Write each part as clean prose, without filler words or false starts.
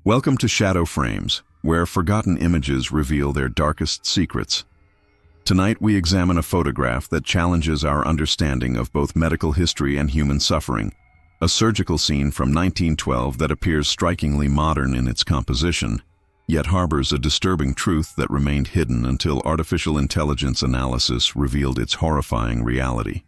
Welcome to Shadow Frames, where forgotten images reveal their darkest secrets. Tonight we examine a photograph that challenges our understanding of both medical history and human suffering, a surgical scene from 1912 that appears strikingly modern in its composition, yet harbors a disturbing truth that remained hidden until artificial intelligence analysis revealed its horrifying reality.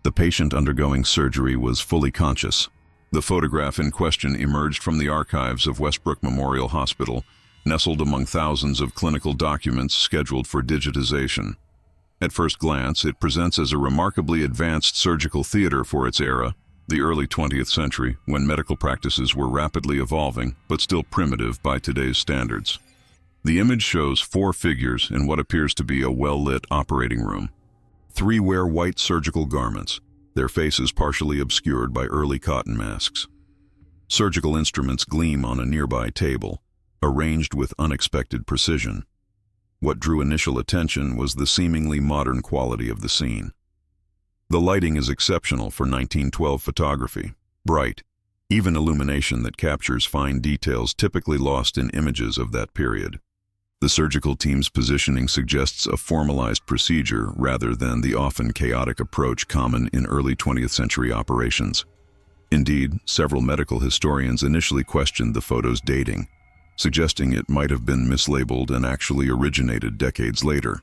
The patient undergoing surgery was fully conscious. The photograph in question emerged from the archives of Westbrook Memorial Hospital, nestled among thousands of clinical documents scheduled for digitization. At first glance, it presents as a remarkably advanced surgical theater for its era, the early 20th century, when medical practices were rapidly evolving, but still primitive by today's standards. The image shows four figures in what appears to be a well-lit operating room. Three wear white surgical garments, their faces partially obscured by early cotton masks. Surgical instruments gleam on a nearby table, arranged with unexpected precision. What drew initial attention was the seemingly modern quality of the scene. The lighting is exceptional for 1912 photography, bright, even illumination that captures fine details typically lost in images of that period. The surgical team's positioning suggests a formalized procedure rather than the often chaotic approach common in early 20th century operations. Indeed, several medical historians initially questioned the photo's dating, suggesting it might have been mislabeled and actually originated decades later.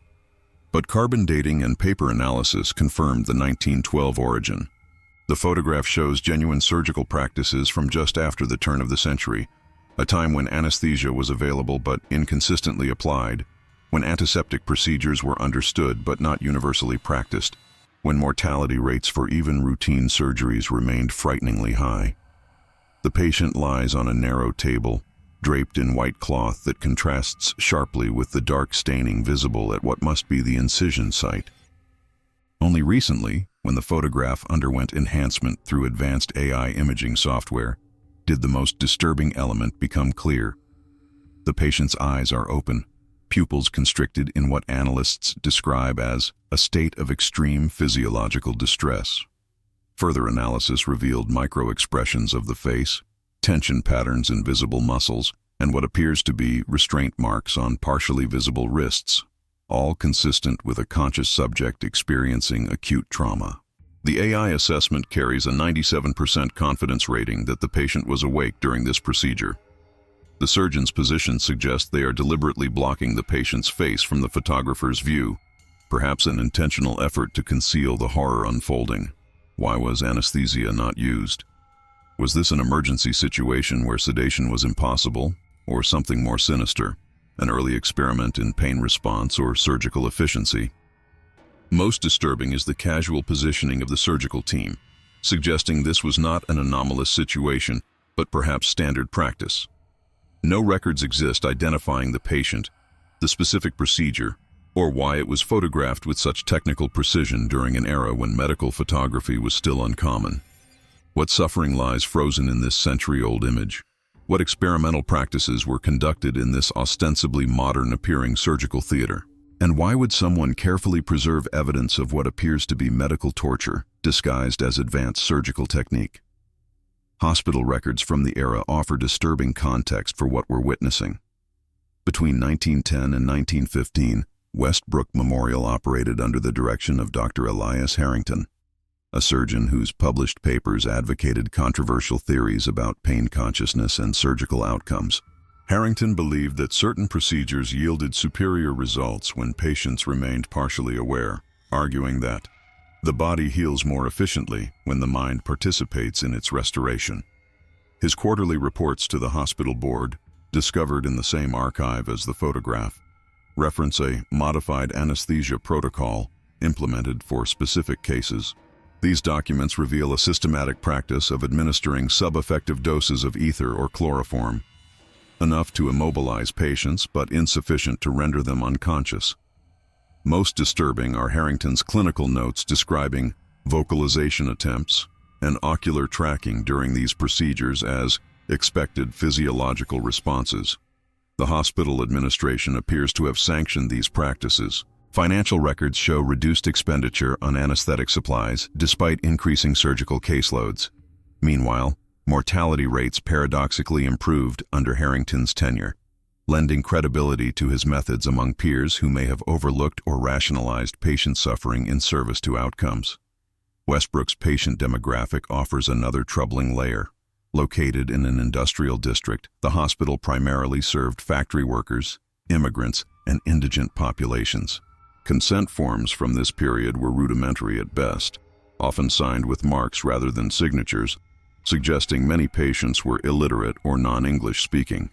But carbon dating and paper analysis confirmed the 1912 origin. The photograph shows genuine surgical practices from just after the turn of the century, a time when anesthesia was available but inconsistently applied, when antiseptic procedures were understood but not universally practiced, when mortality rates for even routine surgeries remained frighteningly high. The patient lies on a narrow table, draped in white cloth that contrasts sharply with the dark staining visible at what must be the incision site. Only recently, when the photograph underwent enhancement through advanced AI imaging software, did the most disturbing element become clear. The patient's eyes are open, pupils constricted in what analysts describe as a state of extreme physiological distress. Further analysis revealed micro-expressions of the face, tension patterns in visible muscles, and what appears to be restraint marks on partially visible wrists, all consistent with a conscious subject experiencing acute trauma. The AI assessment carries a 97% confidence rating that the patient was awake during this procedure. The surgeon's position suggests they are deliberately blocking the patient's face from the photographer's view, perhaps an intentional effort to conceal the horror unfolding. Why was anesthesia not used? Was this an emergency situation where sedation was impossible, or something more sinister, an early experiment in pain response or surgical efficiency? Most disturbing is the casual positioning of the surgical team, suggesting this was not an anomalous situation, but perhaps standard practice. No records exist identifying the patient, the specific procedure, or why it was photographed with such technical precision during an era when medical photography was still uncommon. What suffering lies frozen in this century-old image? What experimental practices were conducted in this ostensibly modern-appearing surgical theater? And why would someone carefully preserve evidence of what appears to be medical torture, disguised as advanced surgical technique? Hospital records from the era offer disturbing context for what we're witnessing. Between 1910 and 1915, Westbrook Memorial operated under the direction of Dr. Elias Harrington, a surgeon whose published papers advocated controversial theories about pain consciousness and surgical outcomes. Harrington believed that certain procedures yielded superior results when patients remained partially aware, arguing that the body heals more efficiently when the mind participates in its restoration. His quarterly reports to the hospital board, discovered in the same archive as the photograph, reference a modified anesthesia protocol implemented for specific cases. These documents reveal a systematic practice of administering sub-effective doses of ether or chloroform, enough to immobilize patients but insufficient to render them unconscious. Most disturbing are Harrington's clinical notes describing vocalization attempts and ocular tracking during these procedures as expected physiological responses. The hospital administration appears to have sanctioned these practices. Financial records show reduced expenditure on anesthetic supplies despite increasing surgical caseloads. Meanwhile, Mortality rates paradoxically improved under Harrington's tenure, lending credibility to his methods among peers who may have overlooked or rationalized patient suffering in service to outcomes. Westbrook's patient demographic offers another troubling layer. Located in an industrial district, the hospital primarily served factory workers, immigrants, and indigent populations. Consent forms from this period were rudimentary at best, often signed with marks rather than signatures, suggesting many patients were illiterate or non-English speaking.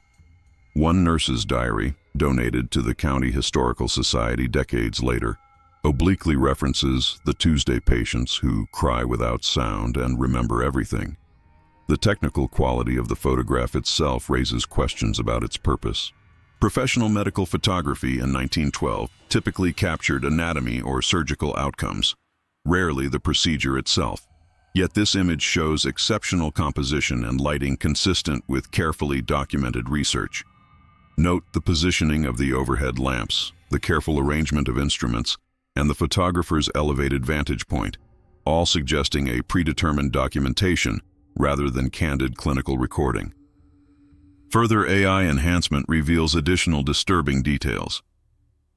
One nurse's diary, donated to the County Historical Society decades later, obliquely references the Tuesday patients who cry without sound and remember everything. The technical quality of the photograph itself raises questions about its purpose. Professional medical photography in 1912 typically captured anatomy or surgical outcomes, rarely the procedure itself. Yet this image shows exceptional composition and lighting consistent with carefully documented research. Note the positioning of the overhead lamps, the careful arrangement of instruments, and the photographer's elevated vantage point, all suggesting a predetermined documentation rather than candid clinical recording. Further AI enhancement reveals additional disturbing details.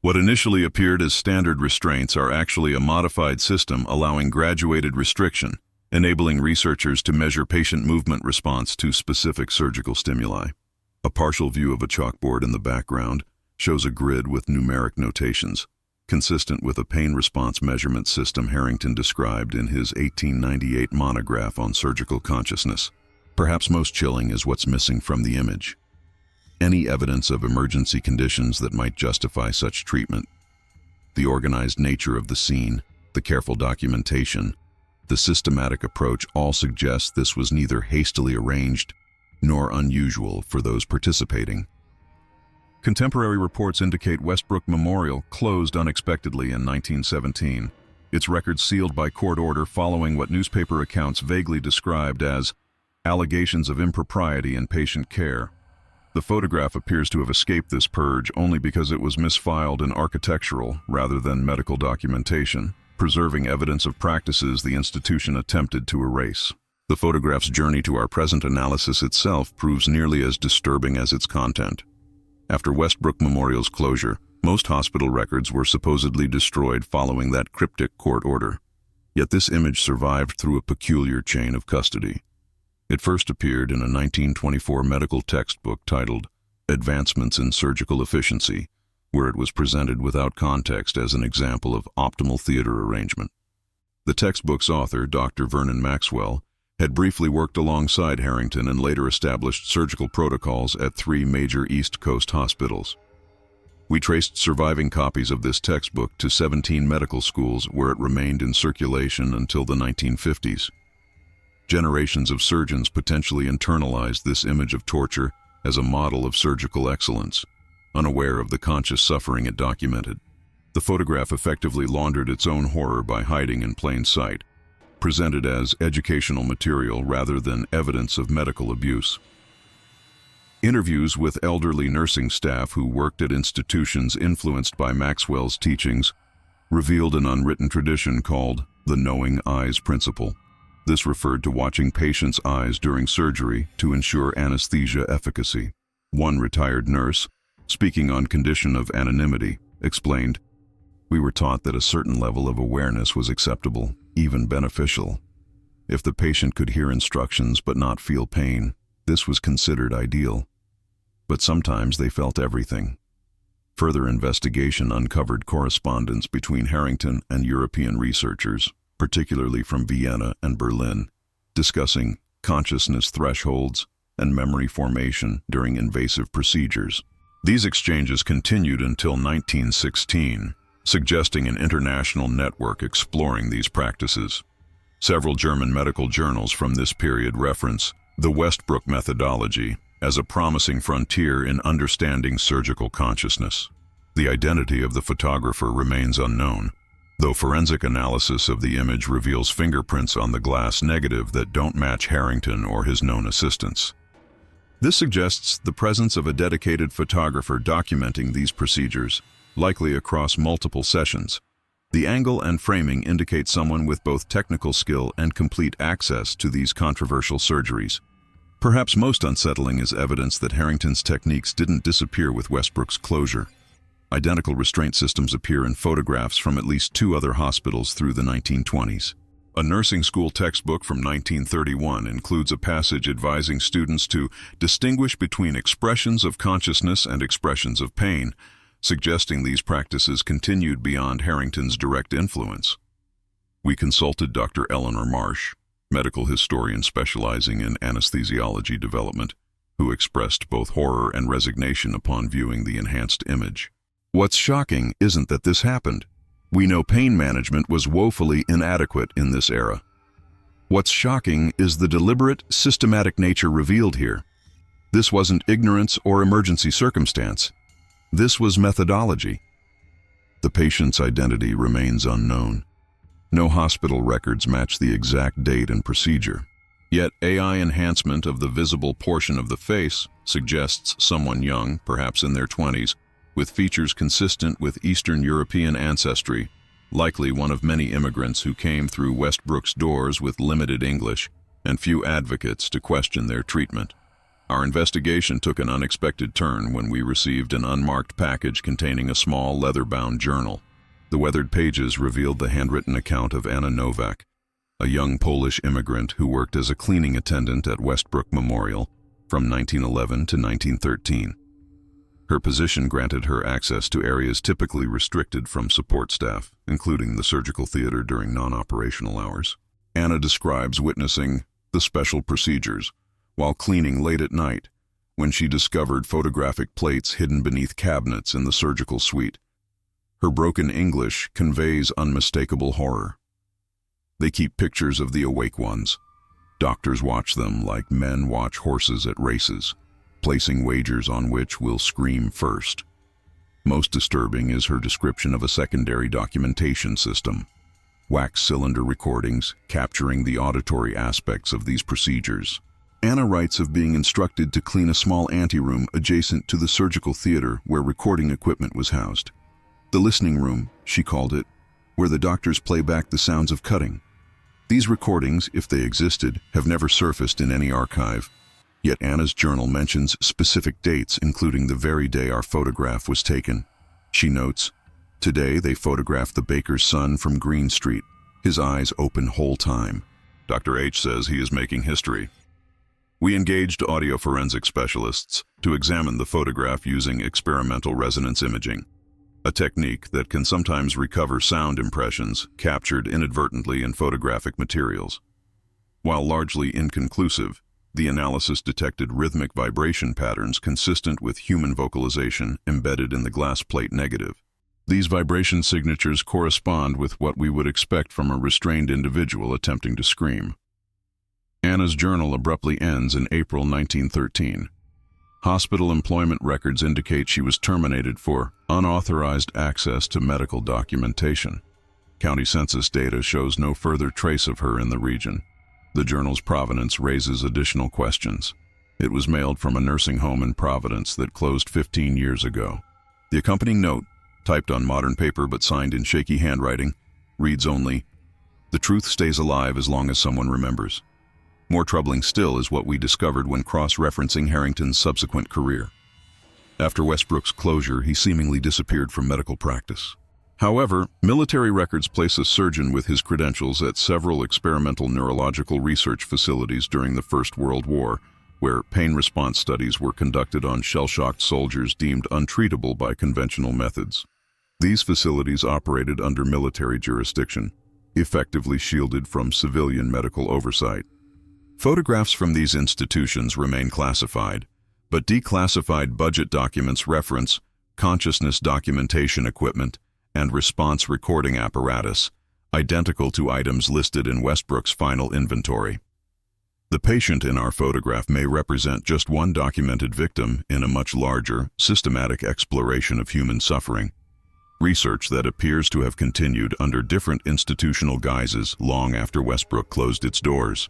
What initially appeared as standard restraints are actually a modified system allowing graduated restriction, enabling researchers to measure patient movement response to specific surgical stimuli. A partial view of a chalkboard in the background shows a grid with numeric notations, consistent with a pain response measurement system Harrington described in his 1898 monograph on surgical consciousness. Perhaps most chilling is what's missing from the image. Any evidence of emergency conditions that might justify such treatment. The organized nature of the scene, the careful documentation, the systematic approach all suggest this was neither hastily arranged nor unusual for those participating. Contemporary reports indicate Westbrook Memorial closed unexpectedly in 1917, its records sealed by court order following what newspaper accounts vaguely described as allegations of impropriety in patient care. The photograph appears to have escaped this purge only because it was misfiled in architectural rather than medical documentation, preserving evidence of practices the institution attempted to erase. The photograph's journey to our present analysis itself proves nearly as disturbing as its content. After Westbrook Memorial's closure, most hospital records were supposedly destroyed following that cryptic court order. Yet this image survived through a peculiar chain of custody. It first appeared in a 1924 medical textbook titled Advancements in Surgical Efficiency, where it was presented without context as an example of optimal theater arrangement. The textbook's author, Dr. Vernon Maxwell, had briefly worked alongside Harrington and later established surgical protocols at 3 major East Coast hospitals. We traced surviving copies of this textbook to 17 medical schools where it remained in circulation until the 1950s. Generations of surgeons potentially internalized this image of torture as a model of surgical excellence, unaware of the conscious suffering it documented. The photograph effectively laundered its own horror by hiding in plain sight, presented as educational material rather than evidence of medical abuse. Interviews with elderly nursing staff who worked at institutions influenced by Maxwell's teachings revealed an unwritten tradition called the knowing eyes principle. This referred to watching patients' eyes during surgery to ensure anesthesia efficacy. One retired nurse, speaking on condition of anonymity, explained, "We were taught that a certain level of awareness was acceptable, even beneficial. If the patient could hear instructions but not feel pain, this was considered ideal. But sometimes they felt everything." Further investigation uncovered correspondence between Harrington and European researchers, particularly from Vienna and Berlin, discussing consciousness thresholds and memory formation during invasive procedures. These exchanges continued until 1916, suggesting an international network exploring these practices. Several German medical journals from this period reference the Westbrook methodology as a promising frontier in understanding surgical consciousness. The identity of the photographer remains unknown, though forensic analysis of the image reveals fingerprints on the glass negative that don't match Harrington or his known assistants. This suggests the presence of a dedicated photographer documenting these procedures, likely across multiple sessions. The angle and framing indicate someone with both technical skill and complete access to these controversial surgeries. Perhaps most unsettling is evidence that Harrington's techniques didn't disappear with Westbrook's closure. Identical restraint systems appear in photographs from at least 2 other hospitals through the 1920s. A nursing school textbook from 1931 includes a passage advising students to distinguish between expressions of consciousness and expressions of pain, suggesting these practices continued beyond Harrington's direct influence. We consulted Dr. Eleanor Marsh, medical historian specializing in anesthesiology development, who expressed both horror and resignation upon viewing the enhanced image. What's shocking isn't that this happened. We know pain management was woefully inadequate in this era. What's shocking is the deliberate, systematic nature revealed here. This wasn't ignorance or emergency circumstance. This was methodology. The patient's identity remains unknown. No hospital records match the exact date and procedure. Yet AI enhancement of the visible portion of the face suggests someone young, perhaps in their 20s, with features consistent with Eastern European ancestry, likely one of many immigrants who came through Westbrook's doors with limited English and few advocates to question their treatment. Our investigation took an unexpected turn when we received an unmarked package containing a small leather-bound journal. The weathered pages revealed the handwritten account of Anna Nowak, a young Polish immigrant who worked as a cleaning attendant at Westbrook Memorial from 1911 to 1913. Her position granted her access to areas typically restricted from support staff, including the surgical theater during non-operational hours. Anna describes witnessing the special procedures while cleaning late at night when she discovered photographic plates hidden beneath cabinets in the surgical suite. Her broken English conveys unmistakable horror. They keep pictures of the awake ones. Doctors watch them like men watch horses at races, placing wagers on which will scream first. Most disturbing is her description of a secondary documentation system, wax cylinder recordings capturing the auditory aspects of these procedures. Anna writes of being instructed to clean a small anteroom adjacent to the surgical theater where recording equipment was housed. The listening room, she called it, where the doctors play back the sounds of cutting. These recordings, if they existed, have never surfaced in any archive. Yet Anna's journal mentions specific dates, including the very day our photograph was taken. She notes, "Today they photographed the baker's son from Green Street, his eyes open whole time." Dr. H says he is making history. We engaged audio forensic specialists to examine the photograph using experimental resonance imaging, a technique that can sometimes recover sound impressions captured inadvertently in photographic materials. While largely inconclusive, the analysis detected rhythmic vibration patterns consistent with human vocalization embedded in the glass plate negative. These vibration signatures correspond with what we would expect from a restrained individual attempting to scream. Anna's journal abruptly ends in April 1913. Hospital employment records indicate she was terminated for unauthorized access to medical documentation. County census data shows no further trace of her in the region. The journal's provenance raises additional questions. It was mailed from a nursing home in Providence that closed 15 years ago. The accompanying note, typed on modern paper but signed in shaky handwriting, reads only, "The truth stays alive as long as someone remembers." More troubling still is what we discovered when cross-referencing Harrington's subsequent career. After Westbrook's closure, he seemingly disappeared from medical practice. However, military records place a surgeon with his credentials at several experimental neurological research facilities during the First World War, where pain response studies were conducted on shell-shocked soldiers deemed untreatable by conventional methods. These facilities operated under military jurisdiction, effectively shielded from civilian medical oversight. Photographs from these institutions remain classified, but declassified budget documents reference consciousness documentation equipment and response recording apparatus, identical to items listed in Westbrook's final inventory. The patient in our photograph may represent just one documented victim in a much larger, systematic exploration of human suffering, research that appears to have continued under different institutional guises long after Westbrook closed its doors.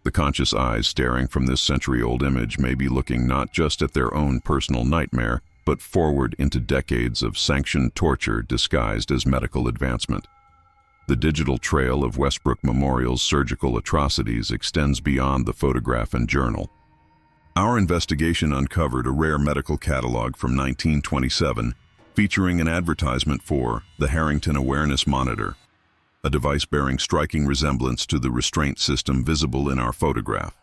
The conscious eyes staring from this century-old image may be looking not just at their own personal nightmare, but forward into decades of sanctioned torture disguised as medical advancement. The digital trail of Westbrook Memorial's surgical atrocities extends beyond the photograph and journal. Our investigation uncovered a rare medical catalog from 1927 featuring an advertisement for the Harrington Awareness Monitor, a device bearing striking resemblance to the restraint system visible in our photograph.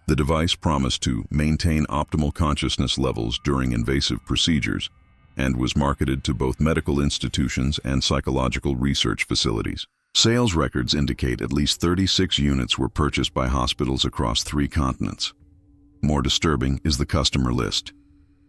The device promised to maintain optimal consciousness levels during invasive procedures and was marketed to both medical institutions and psychological research facilities. Sales records indicate at least 36 units were purchased by hospitals across 3 continents. More disturbing is the customer list,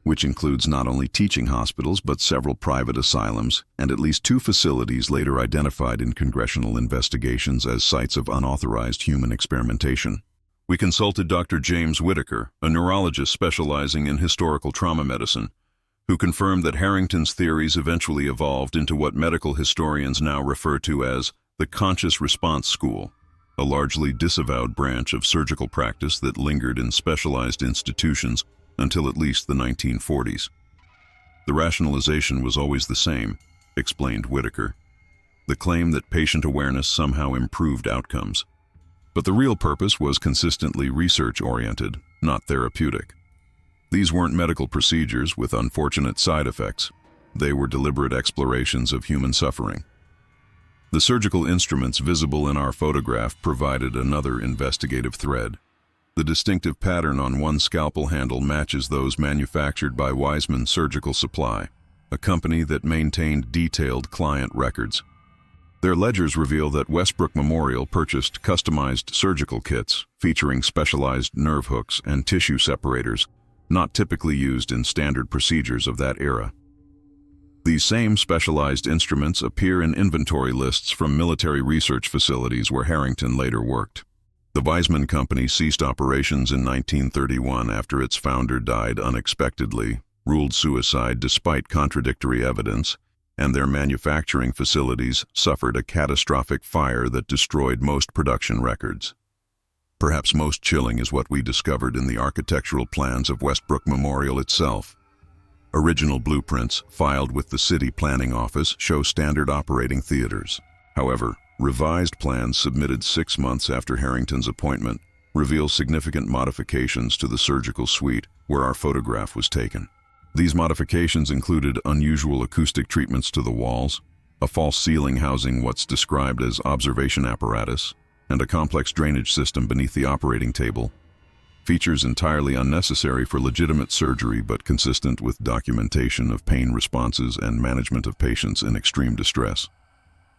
which includes not only teaching hospitals but several private asylums and at least 2 facilities later identified in congressional investigations as sites of unauthorized human experimentation. We consulted Dr. James Whitaker, a neurologist specializing in historical trauma medicine, who confirmed that Harrington's theories eventually evolved into what medical historians now refer to as the conscious response school, a largely disavowed branch of surgical practice that lingered in specialized institutions until at least the 1940s. The rationalization was always the same, explained Whitaker, the claim that patient awareness somehow improved outcomes. But the real purpose was consistently research-oriented, not therapeutic. These weren't medical procedures with unfortunate side effects. They were deliberate explorations of human suffering. The surgical instruments visible in our photograph provided another investigative thread. The distinctive pattern on one scalpel handle matches those manufactured by Wiseman Surgical Supply, a company that maintained detailed client records. Their ledgers reveal that Westbrook Memorial purchased customized surgical kits featuring specialized nerve hooks and tissue separators, not typically used in standard procedures of that era. These same specialized instruments appear in inventory lists from military research facilities where Harrington later worked. The Wiseman Company ceased operations in 1931 after its founder died unexpectedly, ruled suicide despite contradictory evidence, and their manufacturing facilities suffered a catastrophic fire that destroyed most production records. Perhaps most chilling is what we discovered in the architectural plans of Westbrook Memorial itself. Original blueprints, filed with the City Planning Office, show standard operating theaters. However, revised plans submitted 6 months after Harrington's appointment reveal significant modifications to the surgical suite where our photograph was taken. These modifications included unusual acoustic treatments to the walls, a false ceiling housing what's described as observation apparatus, and a complex drainage system beneath the operating table, features entirely unnecessary for legitimate surgery but consistent with documentation of pain responses and management of patients in extreme distress.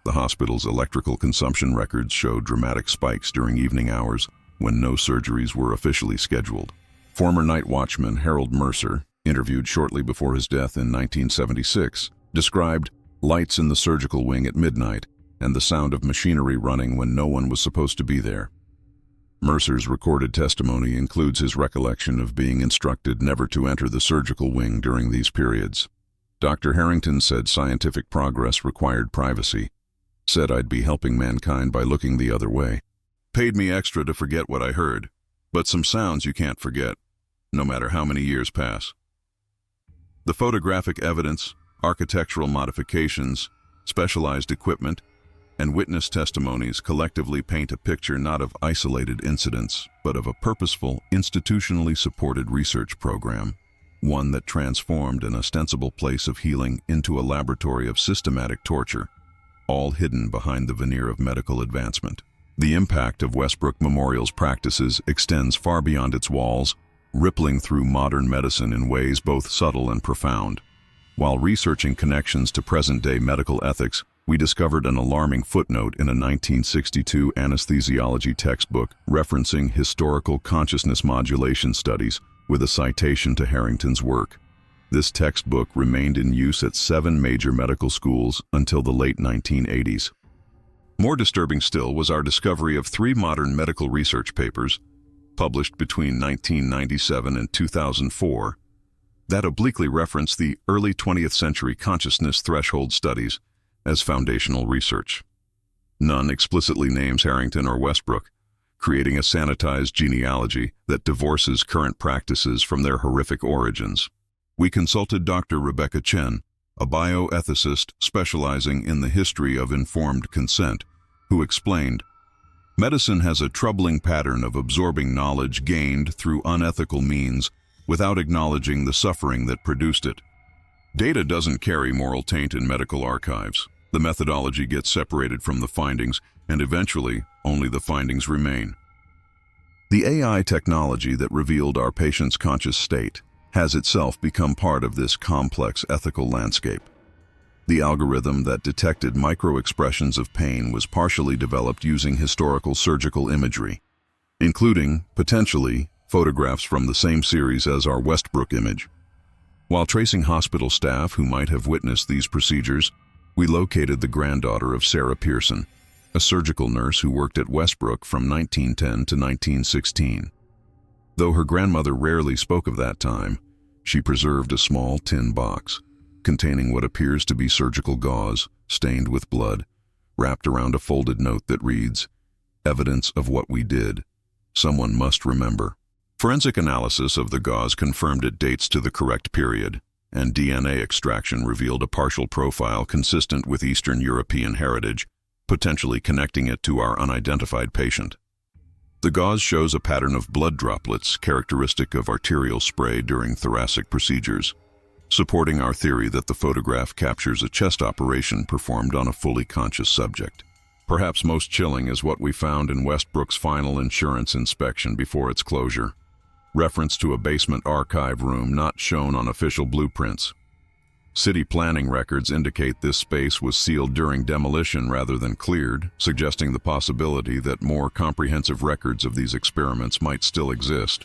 The hospital's electrical consumption records show dramatic spikes during evening hours when no surgeries were officially scheduled. Former night watchman Harold Mercer, interviewed shortly before his death in 1976, described lights in the surgical wing at midnight and the sound of machinery running when no one was supposed to be there. Mercer's recorded testimony includes his recollection of being instructed never to enter the surgical wing during these periods. Dr. Harrington said scientific progress required privacy, said I'd be helping mankind by looking the other way. Paid me extra to forget what I heard, but some sounds you can't forget, no matter how many years pass. The photographic evidence, architectural modifications, specialized equipment, and witness testimonies collectively paint a picture not of isolated incidents, but of a purposeful, institutionally supported research program, one that transformed an ostensible place of healing into a laboratory of systematic torture, all hidden behind the veneer of medical advancement. The impact of Westbrook Memorial's practices extends far beyond its walls, rippling through modern medicine in ways both subtle and profound. While researching connections to present-day medical ethics, we discovered an alarming footnote in a 1962 anesthesiology textbook referencing historical consciousness modulation studies with a citation to Harrington's work. This textbook remained in use at 7 major medical schools until the late 1980s. More disturbing still was our discovery of 3 modern medical research papers, published between 1997 and 2004, that obliquely reference the early 20th century consciousness threshold studies as foundational research. None explicitly names Harrington or Westbrook, creating a sanitized genealogy that divorces current practices from their horrific origins. We consulted Dr. Rebecca Chen, a bioethicist specializing in the history of informed consent, who explained, Medicine has a troubling pattern of absorbing knowledge gained through unethical means without acknowledging the suffering that produced it. Data doesn't carry moral taint in medical archives. The methodology gets separated from the findings, and eventually, only the findings remain. The AI technology that revealed our patient's conscious state has itself become part of this complex ethical landscape. The algorithm that detected micro-expressions of pain was partially developed using historical surgical imagery, including, potentially, photographs from the same series as our Westbrook image. While tracing hospital staff who might have witnessed these procedures, we located the granddaughter of Sarah Pearson, a surgical nurse who worked at Westbrook from 1910 to 1916. Though her grandmother rarely spoke of that time, she preserved a small tin box containing what appears to be surgical gauze, stained with blood, wrapped around a folded note that reads, "Evidence of what we did. Someone must remember." Forensic analysis of the gauze confirmed it dates to the correct period, and DNA extraction revealed a partial profile consistent with Eastern European heritage, potentially connecting it to our unidentified patient. The gauze shows a pattern of blood droplets characteristic of arterial spray during thoracic procedures, supporting our theory that the photograph captures a chest operation performed on a fully conscious subject. Perhaps most chilling is what we found in Westbrook's final insurance inspection before its closure. Reference to a basement archive room not shown on official blueprints. City planning records indicate this space was sealed during demolition rather than cleared, suggesting the possibility that more comprehensive records of these experiments might still exist,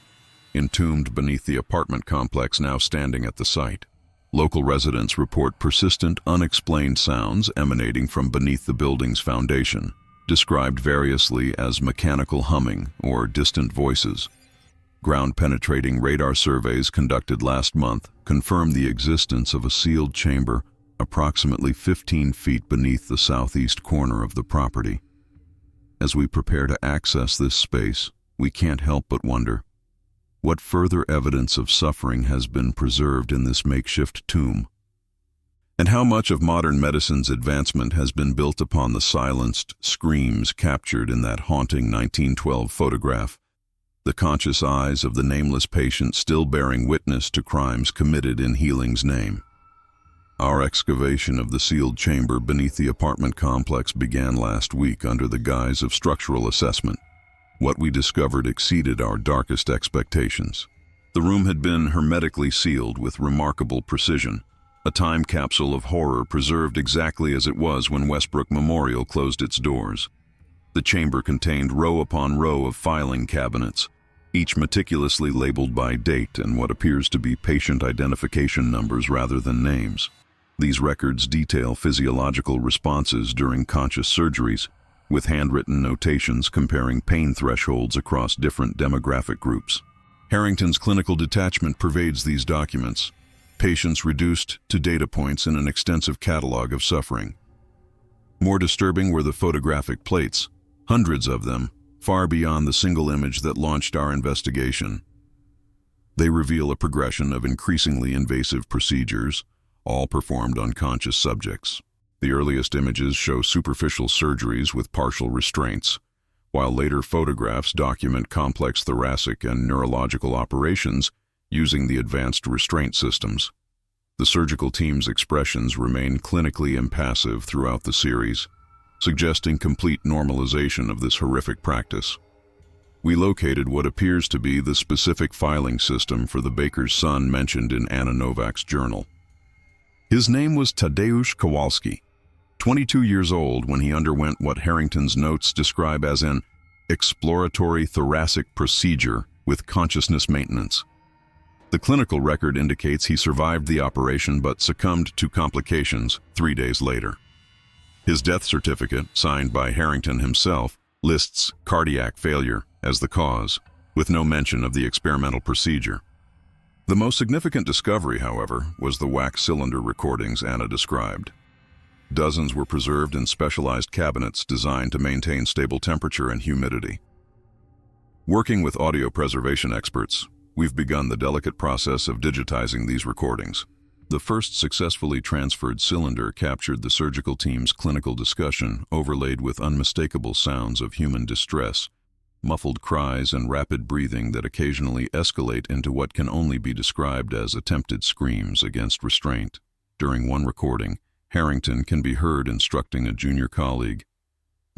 entombed beneath the apartment complex now standing at the site. Local residents report persistent, unexplained sounds emanating from beneath the building's foundation, described variously as mechanical humming or distant voices. Ground-penetrating radar surveys conducted last month confirmed the existence of a sealed chamber approximately 15 feet beneath the southeast corner of the property. As we prepare to access this space, we can't help but wonder, what further evidence of suffering has been preserved in this makeshift tomb? And how much of modern medicine's advancement has been built upon the silenced screams captured in that haunting 1912 photograph? The conscious eyes of the nameless patient still bearing witness to crimes committed in healing's name. Our excavation of the sealed chamber beneath the apartment complex began last week under the guise of structural assessment. What we discovered exceeded our darkest expectations. The room had been hermetically sealed with remarkable precision, a time capsule of horror preserved exactly as it was when Westbrook Memorial closed its doors. The chamber contained row upon row of filing cabinets, each meticulously labeled by date and what appears to be patient identification numbers rather than names. These records detail physiological responses during conscious surgeries, with handwritten notations comparing pain thresholds across different demographic groups. Harrington's clinical detachment pervades these documents, patients reduced to data points in an extensive catalog of suffering. More disturbing were the photographic plates, hundreds of them, far beyond the single image that launched our investigation. They reveal a progression of increasingly invasive procedures, all performed on conscious subjects. The earliest images show superficial surgeries with partial restraints, while later photographs document complex thoracic and neurological operations using the advanced restraint systems. The surgical team's expressions remain clinically impassive throughout the series, suggesting complete normalization of this horrific practice. We located what appears to be the specific filing system for the baker's son mentioned in Anna Novak's journal. His name was Tadeusz Kowalski, 22 years old when he underwent what Harrington's notes describe as an exploratory thoracic procedure with consciousness maintenance. The clinical record indicates he survived the operation but succumbed to complications 3 days later. His death certificate, signed by Harrington himself, lists cardiac failure as the cause, with no mention of the experimental procedure. The most significant discovery, however, was the wax cylinder recordings Anna described. Dozens were preserved in specialized cabinets designed to maintain stable temperature and humidity. Working with audio preservation experts, we've begun the delicate process of digitizing these recordings. The first successfully transferred cylinder captured the surgical team's clinical discussion, overlaid with unmistakable sounds of human distress, muffled cries and rapid breathing that occasionally escalate into what can only be described as attempted screams against restraint. During one recording, Harrington can be heard instructing a junior colleague,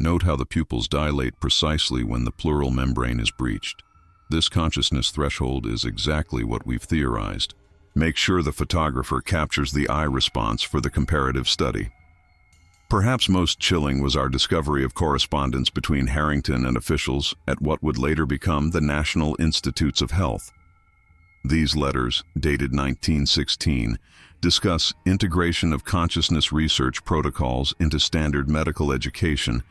"Note how the pupils dilate precisely when the pleural membrane is breached. This consciousness threshold is exactly what we've theorized. Make sure the photographer captures the eye response for the comparative study." Perhaps most chilling was our discovery of correspondence between Harrington and officials at what would later become the National Institutes of Health. These letters, dated 1916, discuss integration of consciousness research protocols into standard medical education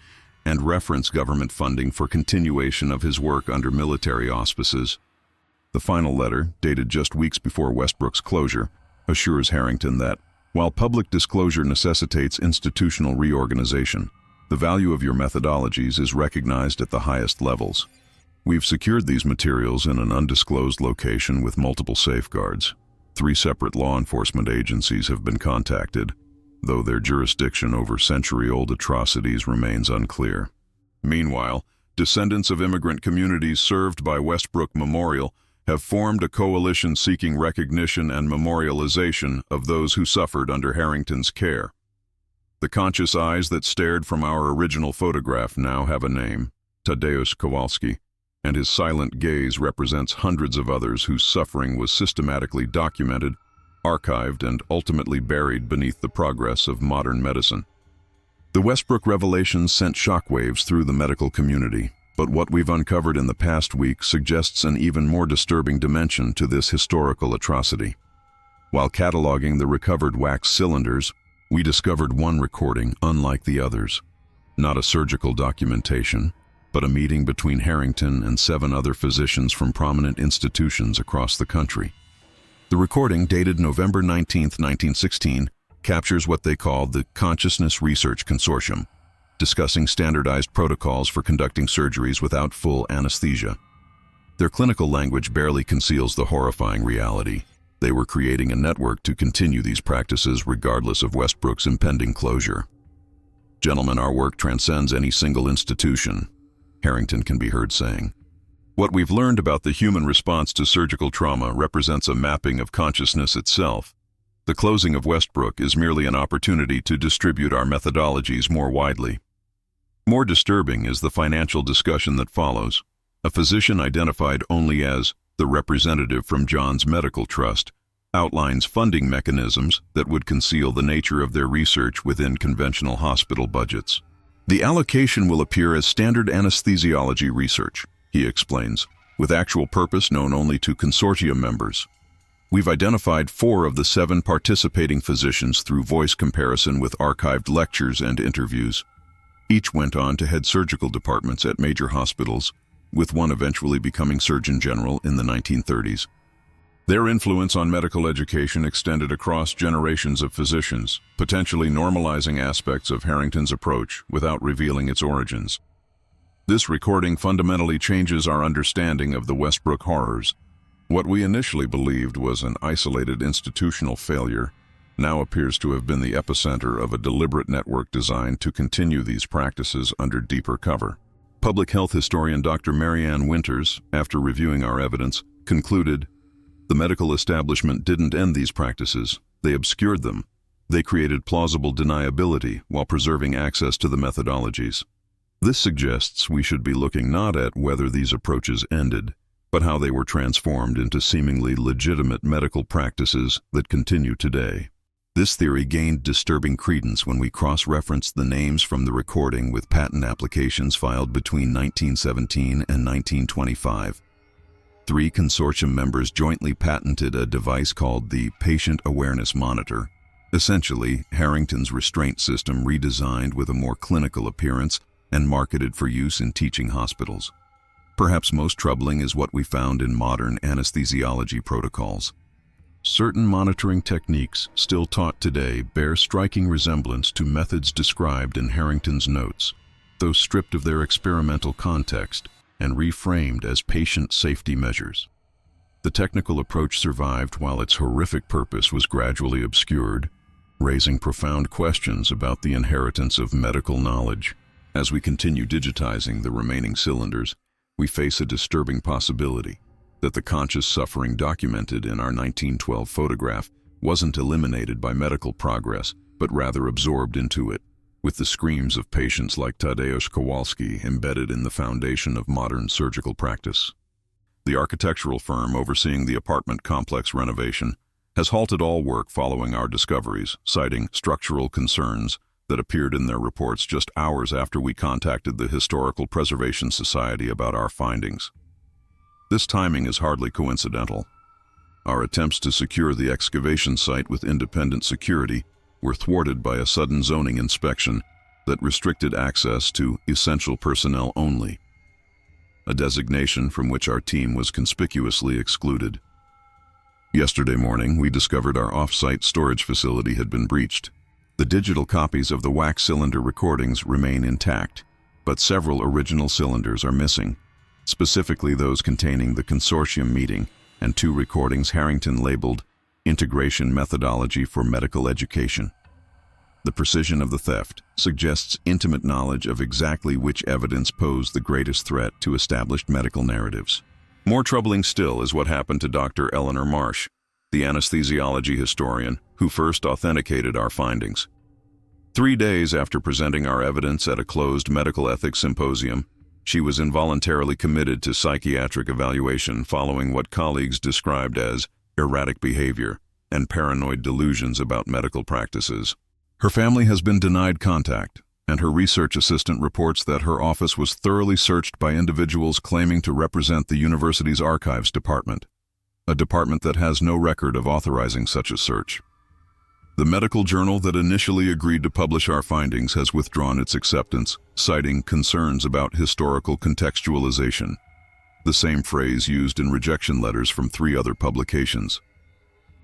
and reference government funding for continuation of his work under military auspices. The final letter, dated just weeks before Westbrook's closure, assures Harrington that, while public disclosure necessitates institutional reorganization, the value of your methodologies is recognized at the highest levels. We've secured these materials in an undisclosed location with multiple safeguards. 3 separate law enforcement agencies have been contacted, though their jurisdiction over century-old atrocities remains unclear. Meanwhile, descendants of immigrant communities served by Westbrook Memorial have formed a coalition seeking recognition and memorialization of those who suffered under Harrington's care. The conscious eyes that stared from our original photograph now have a name, Tadeusz Kowalski, and his silent gaze represents hundreds of others whose suffering was systematically documented, archived, and ultimately buried beneath the progress of modern medicine. The Westbrook revelations sent shockwaves through the medical community, but what we've uncovered in the past week suggests an even more disturbing dimension to this historical atrocity. While cataloging the recovered wax cylinders, we discovered one recording unlike the others. Not a surgical documentation, but a meeting between Harrington and 7 other physicians from prominent institutions across the country. The recording, dated November 19, 1916, captures what they call the Consciousness Research Consortium, discussing standardized protocols for conducting surgeries without full anesthesia. Their clinical language barely conceals the horrifying reality. They were creating a network to continue these practices regardless of Westbrook's impending closure. "Gentlemen, our work transcends any single institution," Harrington can be heard saying. "What we've learned about the human response to surgical trauma represents a mapping of consciousness itself. The closing of Westbrook is merely an opportunity to distribute our methodologies more widely." More disturbing is the financial discussion that follows. A physician identified only as the representative from John's Medical Trust outlines funding mechanisms that would conceal the nature of their research within conventional hospital budgets. "The allocation will appear as standard anesthesiology research," he explains, "with actual purpose known only to consortium members. We've identified 4 of the 7 participating physicians through voice comparison with archived lectures and interviews. Each went on to head surgical departments at major hospitals, with one eventually becoming Surgeon General in the 1930s. Their influence on medical education extended across generations of physicians, potentially normalizing aspects of Harrington's approach without revealing its origins. This recording fundamentally changes our understanding of the Westbrook horrors. What we initially believed was an isolated institutional failure now appears to have been the epicenter of a deliberate network designed to continue these practices under deeper cover. Public health historian Dr. Marianne Winters, after reviewing our evidence, concluded, "The medical establishment didn't end these practices, they obscured them. They created plausible deniability while preserving access to the methodologies." This suggests we should be looking not at whether these approaches ended, but how they were transformed into seemingly legitimate medical practices that continue today. This theory gained disturbing credence when we cross-referenced the names from the recording with patent applications filed between 1917 and 1925. 3 consortium members jointly patented a device called the Patient Awareness Monitor, essentially Harrington's restraint system redesigned with a more clinical appearance and marketed for use in teaching hospitals. Perhaps most troubling is what we found in modern anesthesiology protocols. Certain monitoring techniques still taught today bear striking resemblance to methods described in Harrington's notes, though stripped of their experimental context and reframed as patient safety measures. The technical approach survived while its horrific purpose was gradually obscured, raising profound questions about the inheritance of medical knowledge. As we continue digitizing the remaining cylinders, we face a disturbing possibility that the conscious suffering documented in our 1912 photograph wasn't eliminated by medical progress, but rather absorbed into it, with the screams of patients like Tadeusz Kowalski embedded in the foundation of modern surgical practice. The architectural firm overseeing the apartment complex renovation has halted all work following our discoveries, citing structural concerns that appeared in their reports just hours after we contacted the Historical Preservation Society about our findings. This timing is hardly coincidental. Our attempts to secure the excavation site with independent security were thwarted by a sudden zoning inspection that restricted access to essential personnel only, a designation from which our team was conspicuously excluded. Yesterday morning, we discovered our off-site storage facility had been breached. The digital copies of the wax cylinder recordings remain intact, but several original cylinders are missing, specifically those containing the consortium meeting and 2 recordings Harrington labeled Integration Methodology for Medical Education. The precision of the theft suggests intimate knowledge of exactly which evidence posed the greatest threat to established medical narratives. More troubling still is what happened to Dr. Eleanor Marsh, the anesthesiology historian who first authenticated our findings. 3 days after presenting our evidence at a closed medical ethics symposium, she was involuntarily committed to psychiatric evaluation following what colleagues described as erratic behavior and paranoid delusions about medical practices. Her family has been denied contact, and her research assistant reports that her office was thoroughly searched by individuals claiming to represent the university's archives department, a department that has no record of authorizing such a search. The medical journal that initially agreed to publish our findings has withdrawn its acceptance, citing concerns about historical contextualization, the same phrase used in rejection letters from 3 other publications.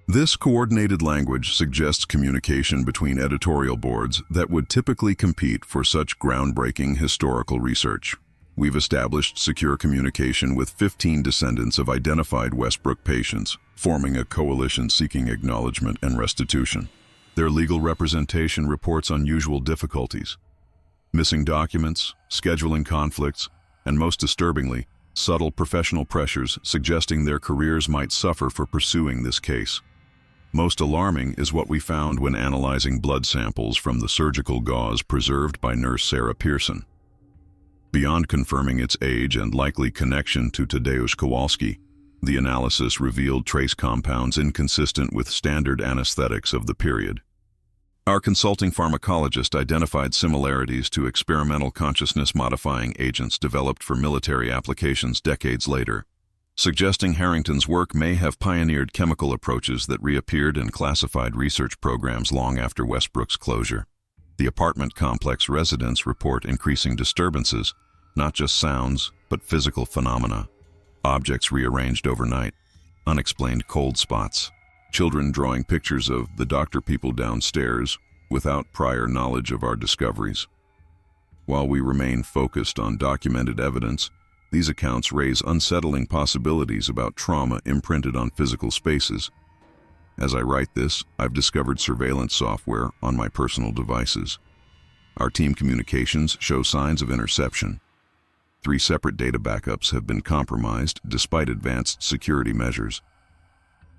This coordinated language suggests communication between editorial boards that would typically compete for such groundbreaking historical research. We've established secure communication with 15 descendants of identified Westbrook patients, forming a coalition seeking acknowledgement and restitution. Their legal representation reports unusual difficulties, missing documents, scheduling conflicts, and most disturbingly, subtle professional pressures suggesting their careers might suffer for pursuing this case. Most alarming is what we found when analyzing blood samples from the surgical gauze preserved by nurse Sarah Pearson. Beyond confirming its age and likely connection to Tadeusz Kowalski, the analysis revealed trace compounds inconsistent with standard anesthetics of the period. Our consulting pharmacologist identified similarities to experimental consciousness-modifying agents developed for military applications decades later, suggesting Harrington's work may have pioneered chemical approaches that reappeared in classified research programs long after Westbrook's closure. The apartment complex residents report increasing disturbances, not just sounds, but physical phenomena. Objects rearranged overnight, unexplained cold spots, children drawing pictures of the doctor people downstairs without prior knowledge of our discoveries. While we remain focused on documented evidence, these accounts raise unsettling possibilities about trauma imprinted on physical spaces. As I write this, I've discovered surveillance software on my personal devices. Our team communications show signs of interception. 3 separate data backups have been compromised despite advanced security measures.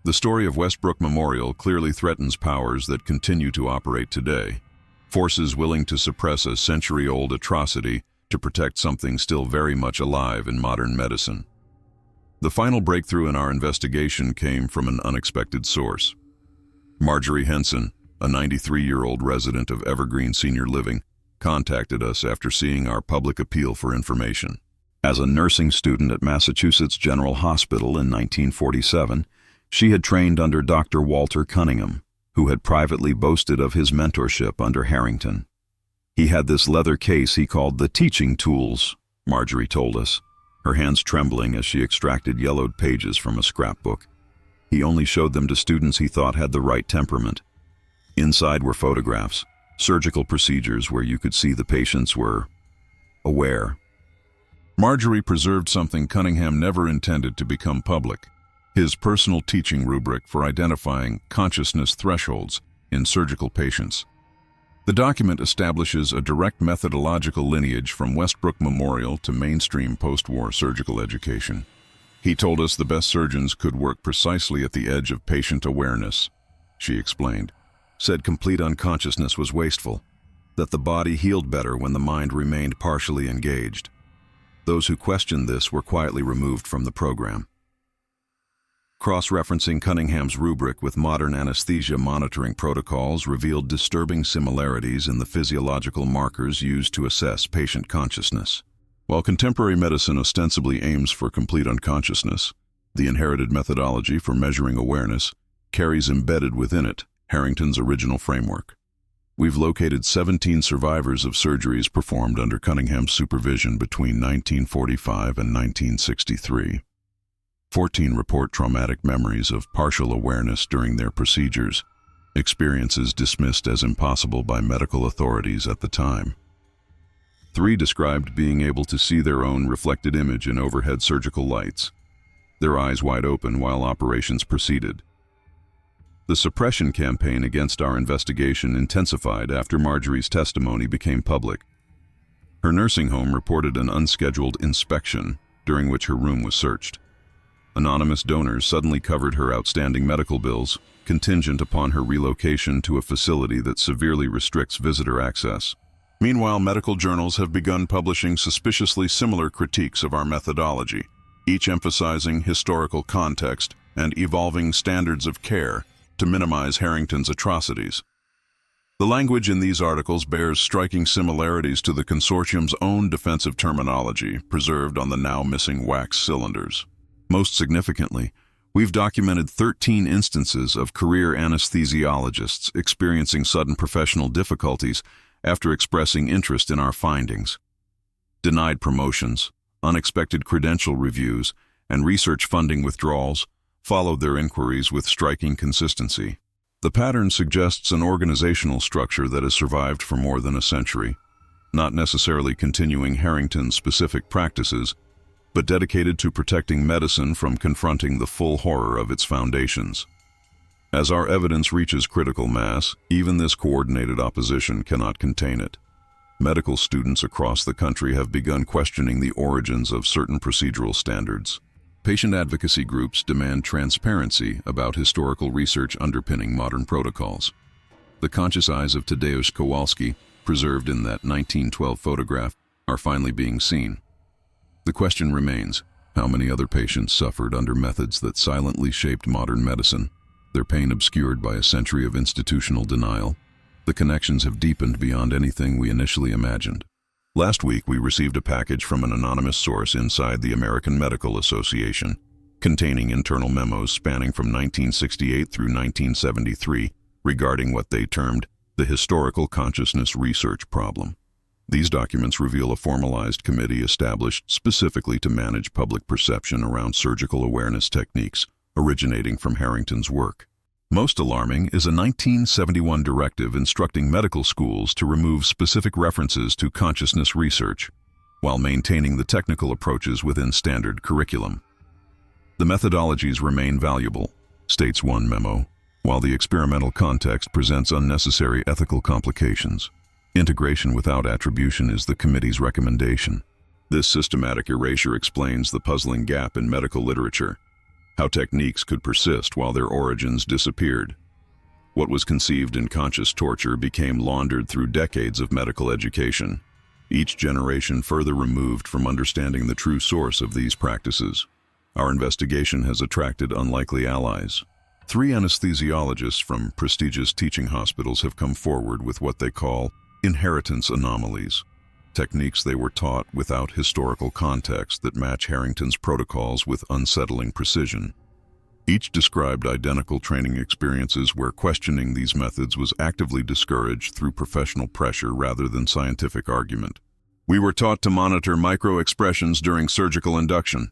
The story of Westbrook Memorial clearly threatens powers that continue to operate today, forces willing to suppress a century-old atrocity to protect something still very much alive in modern medicine. The final breakthrough in our investigation came from an unexpected source. Marjorie Henson, a 93-year-old resident of Evergreen Senior Living, contacted us after seeing our public appeal for information. As a nursing student at Massachusetts General Hospital in 1947, she had trained under Dr. Walter Cunningham, who had privately boasted of his mentorship under Harrington. He had this leather case he called the teaching tools, Marjorie told us, her hands trembling as she extracted yellowed pages from a scrapbook. He only showed them to students he thought had the right temperament. Inside were photographs, surgical procedures where you could see the patients were aware. Marjorie preserved something Cunningham never intended to become public, his personal teaching rubric for identifying consciousness thresholds in surgical patients. The document establishes a direct methodological lineage from Westbrook Memorial to mainstream post-war surgical education. He told us the best surgeons could work precisely at the edge of patient awareness, she explained. Said complete unconsciousness was wasteful, that the body healed better when the mind remained partially engaged. Those who questioned this were quietly removed from the program. Cross-referencing Cunningham's rubric with modern anesthesia monitoring protocols revealed disturbing similarities in the physiological markers used to assess patient consciousness. While contemporary medicine ostensibly aims for complete unconsciousness, the inherited methodology for measuring awareness carries embedded within it Harrington's original framework. We've located 17 survivors of surgeries performed under Cunningham's supervision between 1945 and 1963. 14 report traumatic memories of partial awareness during their procedures, experiences dismissed as impossible by medical authorities at the time. 3 described being able to see their own reflected image in overhead surgical lights, their eyes wide open while operations proceeded. The suppression campaign against our investigation intensified after Marjorie's testimony became public. Her nursing home reported an unscheduled inspection during which her room was searched. Anonymous donors suddenly covered her outstanding medical bills, contingent upon her relocation to a facility that severely restricts visitor access. Meanwhile, medical journals have begun publishing suspiciously similar critiques of our methodology, each emphasizing historical context and evolving standards of care to minimize Harrington's atrocities. The language in these articles bears striking similarities to the consortium's own defensive terminology preserved on the now missing wax cylinders. Most significantly, we've documented 13 instances of career anesthesiologists experiencing sudden professional difficulties after expressing interest in our findings. Denied promotions, unexpected credential reviews, and research funding withdrawals followed their inquiries with striking consistency. The pattern suggests an organizational structure that has survived for more than a century, not necessarily continuing Harrington's specific practices, but dedicated to protecting medicine from confronting the full horror of its foundations. As our evidence reaches critical mass, even this coordinated opposition cannot contain it. Medical students across the country have begun questioning the origins of certain procedural standards. Patient advocacy groups demand transparency about historical research underpinning modern protocols. The conscious eyes of Tadeusz Kowalski, preserved in that 1912 photograph, are finally being seen. The question remains, how many other patients suffered under methods that silently shaped modern medicine, their pain obscured by a century of institutional denial? The connections have deepened beyond anything we initially imagined. Last week, we received a package from an anonymous source inside the American Medical Association, containing internal memos spanning from 1968 through 1973 regarding what they termed the historical consciousness research problem. These documents reveal a formalized committee established specifically to manage public perception around surgical awareness techniques originating from Harrington's work. Most alarming is a 1971 directive instructing medical schools to remove specific references to consciousness research, while maintaining the technical approaches within standard curriculum. The methodologies remain valuable, states one memo, while the experimental context presents unnecessary ethical complications. Integration without attribution is the committee's recommendation. This systematic erasure explains the puzzling gap in medical literature, how techniques could persist while their origins disappeared. What was conceived in conscious torture became laundered through decades of medical education, each generation further removed from understanding the true source of these practices. Our investigation has attracted unlikely allies. 3 anesthesiologists from prestigious teaching hospitals have come forward with what they call inheritance anomalies, techniques they were taught without historical context that match Harrington's protocols with unsettling precision. Each described identical training experiences where questioning these methods was actively discouraged through professional pressure rather than scientific argument. "We were taught to monitor micro-expressions during surgical induction,"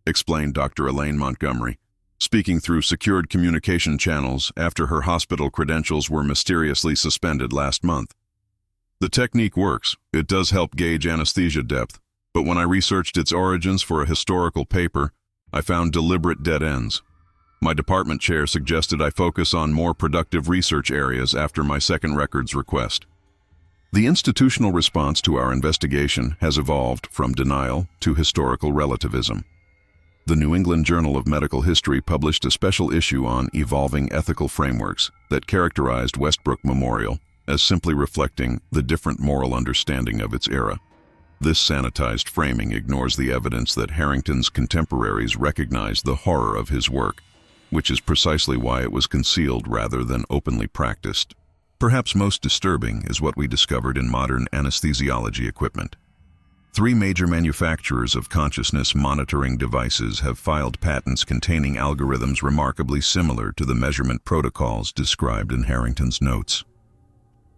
explained Dr. Elaine Montgomery, speaking through secured communication channels after her hospital credentials were mysteriously suspended last month. "The technique works. It does help gauge anesthesia depth, but when I researched its origins for a historical paper, I found deliberate dead ends. My department chair suggested I focus on more productive research areas after my second records request. The institutional response to our investigation has evolved from denial to historical relativism. The New England Journal of Medical History published a special issue on evolving ethical frameworks that characterized Westbrook Memorial as simply reflecting the different moral understanding of its era. This sanitized framing ignores the evidence that Harrington's contemporaries recognized the horror of his work, which is precisely why it was concealed rather than openly practiced. Perhaps most disturbing is what we discovered in modern anesthesiology equipment. 3 major manufacturers of consciousness monitoring devices have filed patents containing algorithms remarkably similar to the measurement protocols described in Harrington's notes.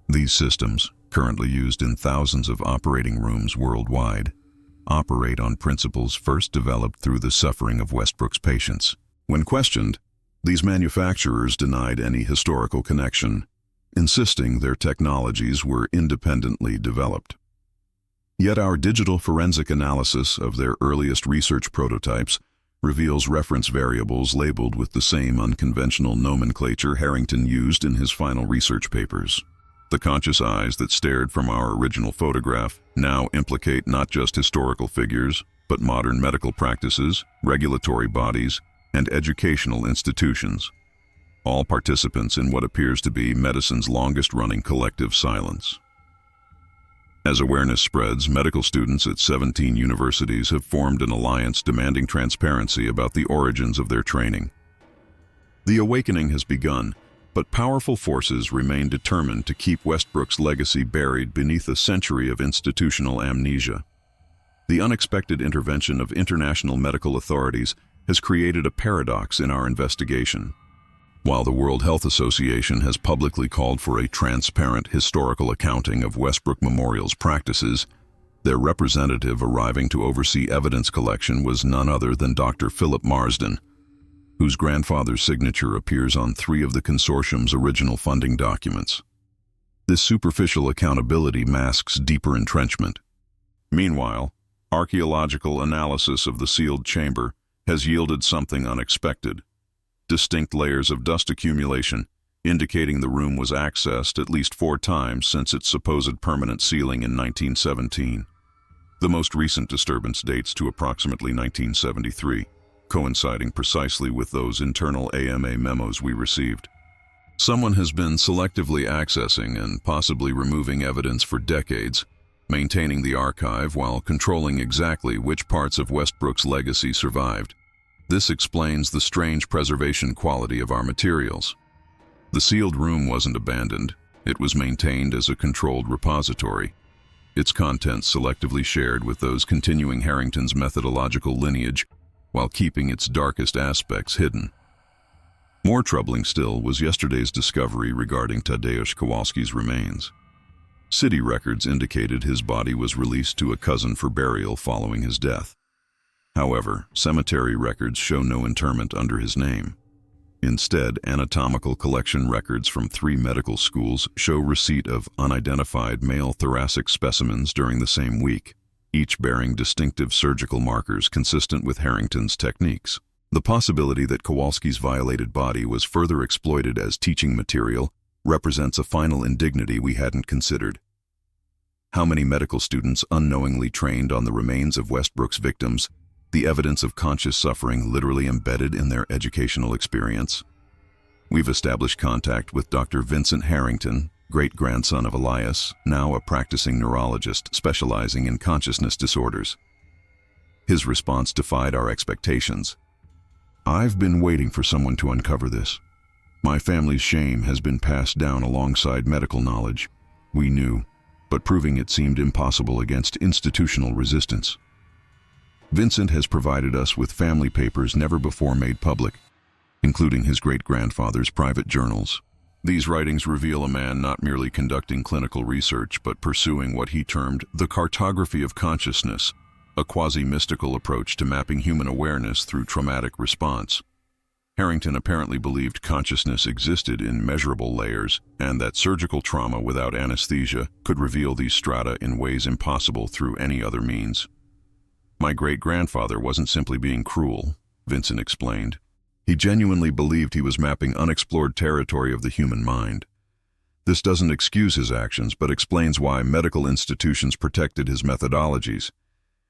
These systems, currently used in thousands of operating rooms worldwide, operate on principles first developed through the suffering of Westbrook's patients. When questioned, these manufacturers denied any historical connection, insisting their technologies were independently developed. Yet our digital forensic analysis of their earliest research prototypes reveals reference variables labeled with the same unconventional nomenclature Harrington used in his final research papers. The conscious eyes that stared from our original photograph now implicate not just historical figures, but modern medical practices, regulatory bodies, and educational institutions, all participants in what appears to be medicine's longest-running collective silence. As awareness spreads, medical students at 17 universities have formed an alliance demanding transparency about the origins of their training. The awakening has begun, but powerful forces remain determined to keep Westbrook's legacy buried beneath a century of institutional amnesia. The unexpected intervention of international medical authorities has created a paradox in our investigation. While the World Health Association has publicly called for a transparent historical accounting of Westbrook Memorial's practices, their representative arriving to oversee evidence collection was none other than Dr. Philip Marsden, whose grandfather's signature appears on 3 of the consortium's original funding documents. This superficial accountability masks deeper entrenchment. Meanwhile, archaeological analysis of the sealed chamber has yielded something unexpected: distinct layers of dust accumulation, indicating the room was accessed at least 4 times since its supposed permanent sealing in 1917. The most recent disturbance dates to approximately 1973, coinciding precisely with those internal AMA memos we received. Someone has been selectively accessing and possibly removing evidence for decades, maintaining the archive while controlling exactly which parts of Westbrook's legacy survived. This explains the strange preservation quality of our materials. The sealed room wasn't abandoned. It was maintained as a controlled repository, its contents selectively shared with those continuing Harrington's methodological lineage while keeping its darkest aspects hidden. More troubling still was yesterday's discovery regarding Tadeusz Kowalski's remains. City records indicated his body was released to a cousin for burial following his death. However, cemetery records show no interment under his name. Instead, anatomical collection records from 3 medical schools show receipt of unidentified male thoracic specimens during the same week, each bearing distinctive surgical markers consistent with Harrington's techniques. The possibility that Kowalski's violated body was further exploited as teaching material represents a final indignity we hadn't considered. How many medical students unknowingly trained on the remains of Westbrook's victims, the evidence of conscious suffering literally embedded in their educational experience? We've established contact with Dr. Vincent Harrington, great-grandson of Elias, now a practicing neurologist specializing in consciousness disorders. His response defied our expectations. "I've been waiting for someone to uncover this. My family's shame has been passed down alongside medical knowledge. We knew, but proving it seemed impossible against institutional resistance. Vincent has provided us with family papers never before made public, including his great-grandfather's private journals. These writings reveal a man not merely conducting clinical research, but pursuing what he termed the cartography of consciousness, a quasi-mystical approach to mapping human awareness through traumatic response. Harrington apparently believed consciousness existed in measurable layers, and that surgical trauma without anesthesia could reveal these strata in ways impossible through any other means. My great-grandfather wasn't simply being cruel, Vincent explained. He genuinely believed he was mapping unexplored territory of the human mind. This doesn't excuse his actions, but explains why medical institutions protected his methodologies.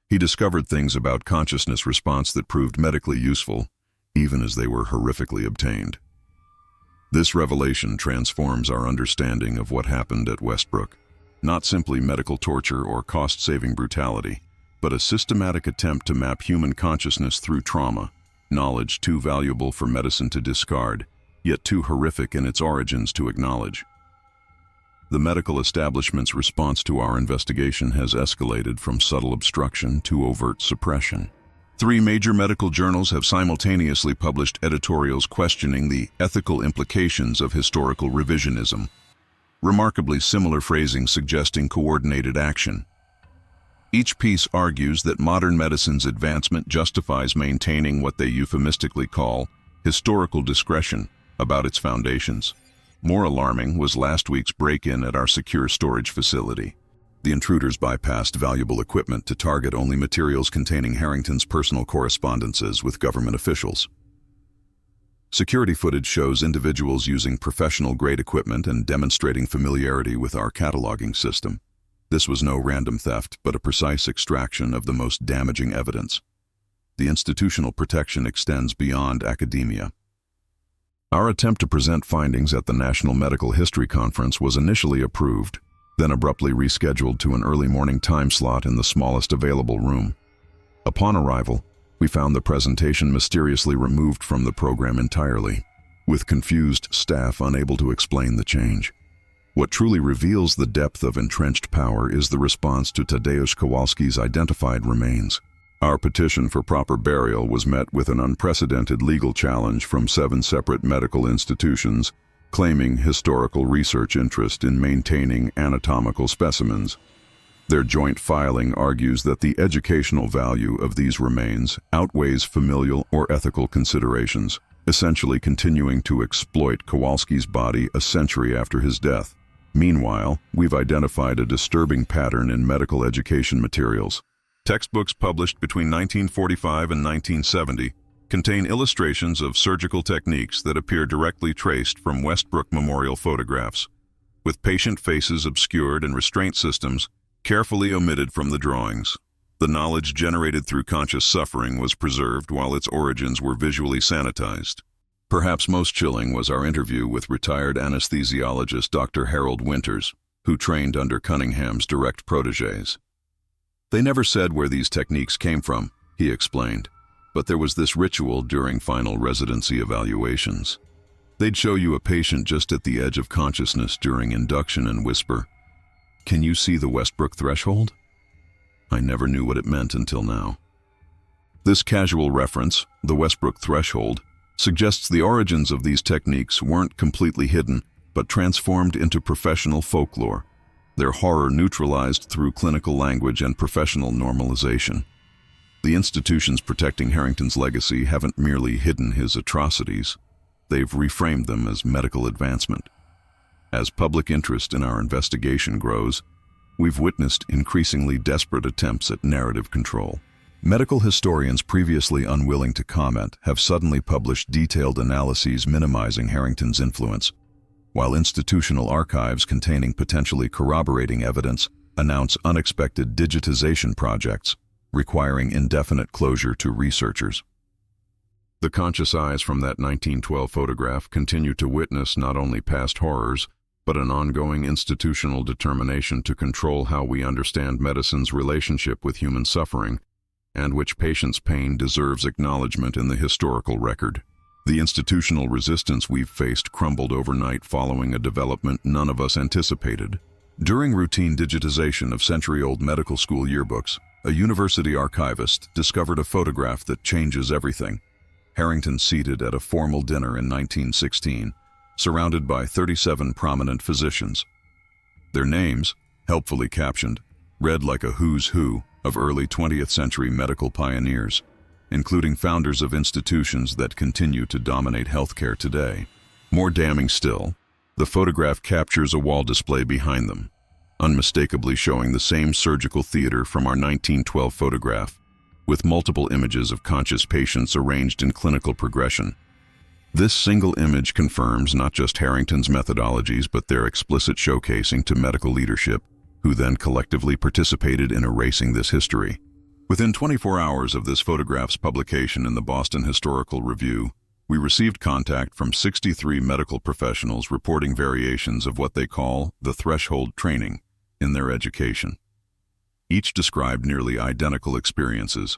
He discovered things about consciousness response that proved medically useful, even as they were horrifically obtained. This revelation transforms our understanding of what happened at Westbrook. Not simply medical torture or cost-saving brutality, but a systematic attempt to map human consciousness through trauma, knowledge too valuable for medicine to discard, yet too horrific in its origins to acknowledge. The medical establishment's response to our investigation has escalated from subtle obstruction to overt suppression. 3 major medical journals have simultaneously published editorials questioning the ethical implications of historical revisionism. Remarkably similar phrasing suggesting coordinated action. Each piece argues that modern medicine's advancement justifies maintaining what they euphemistically call historical discretion about its foundations. More alarming was last week's break-in at our secure storage facility. The intruders bypassed valuable equipment to target only materials containing Harrington's personal correspondences with government officials. Security footage shows individuals using professional-grade equipment and demonstrating familiarity with our cataloging system. This was no random theft, but a precise extraction of the most damaging evidence. The institutional protection extends beyond academia. Our attempt to present findings at the National Medical History Conference was initially approved, then abruptly rescheduled to an early morning time slot in the smallest available room. Upon arrival, we found the presentation mysteriously removed from the program entirely, with confused staff unable to explain the change. What truly reveals the depth of entrenched power is the response to Tadeusz Kowalski's identified remains. Our petition for proper burial was met with an unprecedented legal challenge from 7 separate medical institutions, claiming historical research interest in maintaining anatomical specimens. Their joint filing argues that the educational value of these remains outweighs familial or ethical considerations, essentially continuing to exploit Kowalski's body a century after his death. Meanwhile, we've identified a disturbing pattern in medical education materials. Textbooks published between 1945 and 1970 contain illustrations of surgical techniques that appear directly traced from Westbrook Memorial photographs, with patient faces obscured and restraint systems carefully omitted from the drawings. The knowledge generated through conscious suffering was preserved while its origins were visually sanitized. Perhaps most chilling was our interview with retired anesthesiologist Dr. Harold Winters, who trained under Cunningham's direct protégés. They never said where these techniques came from, he explained, but there was this ritual during final residency evaluations. They'd show you a patient just at the edge of consciousness during induction and whisper, "Can you see the Westbrook threshold?" I never knew what it meant until now. This casual reference, the Westbrook threshold, suggests the origins of these techniques weren't completely hidden, but transformed into professional folklore, their horror neutralized through clinical language and professional normalization. The institutions protecting Harrington's legacy haven't merely hidden his atrocities, they've reframed them as medical advancement. As public interest in our investigation grows, we've witnessed increasingly desperate attempts at narrative control. Medical historians previously unwilling to comment have suddenly published detailed analyses minimizing Harrington's influence, while institutional archives containing potentially corroborating evidence announce unexpected digitization projects, requiring indefinite closure to researchers. The conscious eyes from that 1912 photograph continue to witness not only past horrors, but an ongoing institutional determination to control how we understand medicine's relationship with human suffering, and which patient's pain deserves acknowledgement in the historical record. The institutional resistance we've faced crumbled overnight following a development none of us anticipated. During routine digitization of century-old medical school yearbooks, a university archivist discovered a photograph that changes everything. Harrington seated at a formal dinner in 1916, surrounded by 37 prominent physicians. Their names, helpfully captioned, read like a who's who of early 20th century medical pioneers, including founders of institutions that continue to dominate healthcare today. More damning still, the photograph captures a wall display behind them, unmistakably showing the same surgical theater from our 1912 photograph, with multiple images of conscious patients arranged in clinical progression. This single image confirms not just Harrington's methodologies, but their explicit showcasing to medical leadership, who then collectively participated in erasing this history. Within 24 hours of this photograph's publication in the Boston Historical Review, we received contact from 63 medical professionals reporting variations of what they call the threshold training in their education. Each described nearly identical experiences.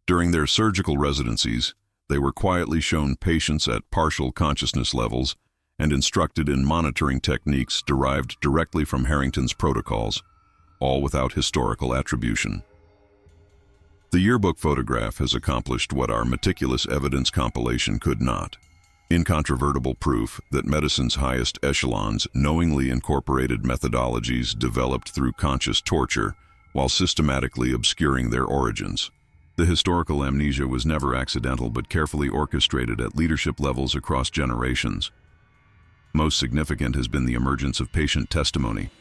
During their surgical residencies, they were quietly shown patients at partial consciousness levels and instructed in monitoring techniques derived directly from Harrington's protocols, all without historical attribution. The yearbook photograph has accomplished what our meticulous evidence compilation could not: incontrovertible proof that medicine's highest echelons knowingly incorporated methodologies developed through conscious torture while systematically obscuring their origins. The historical amnesia was never accidental but carefully orchestrated at leadership levels across generations. Most significant has been the emergence of patient testimony.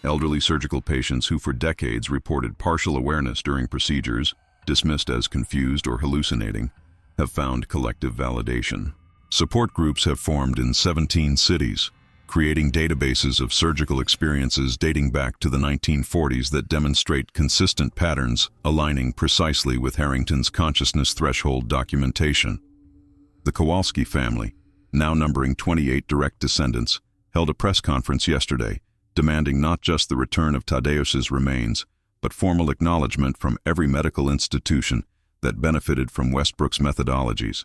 Elderly surgical patients who for decades reported partial awareness during procedures, dismissed as confused or hallucinating, have found collective validation. Support groups have formed in 17 cities, creating databases of surgical experiences dating back to the 1940s that demonstrate consistent patterns aligning precisely with Harrington's consciousness threshold documentation. The Kowalski family, now numbering 28 direct descendants, held a press conference yesterday, demanding not just the return of Tadeus's remains, but formal acknowledgement from every medical institution that benefited from Westbrook's methodologies.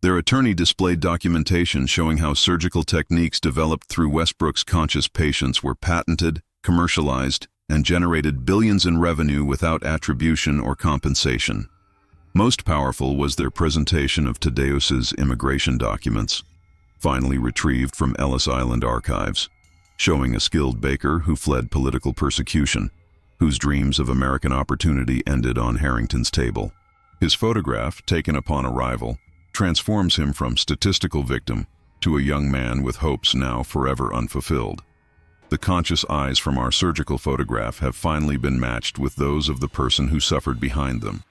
Their attorney displayed documentation showing how surgical techniques developed through Westbrook's conscious patients were patented, commercialized, and generated billions in revenue without attribution or compensation. Most powerful was their presentation of Tadeus's immigration documents, finally retrieved from Ellis Island archives, showing a skilled baker who fled political persecution, whose dreams of American opportunity ended on Harrington's table. His photograph, taken upon arrival, transforms him from statistical victim to a young man with hopes now forever unfulfilled. The conscious eyes from our surgical photograph have finally been matched with those of the person who suffered behind them.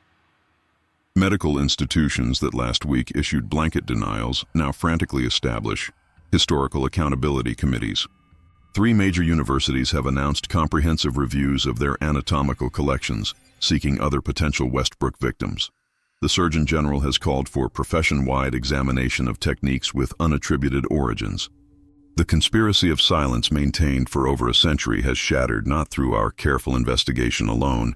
Medical institutions that last week issued blanket denials now frantically establish historical accountability committees. 3 major universities have announced comprehensive reviews of their anatomical collections, seeking other potential Westbrook victims. The Surgeon General has called for profession-wide examination of techniques with unattributed origins. The conspiracy of silence maintained for over a century has shattered not through our careful investigation alone,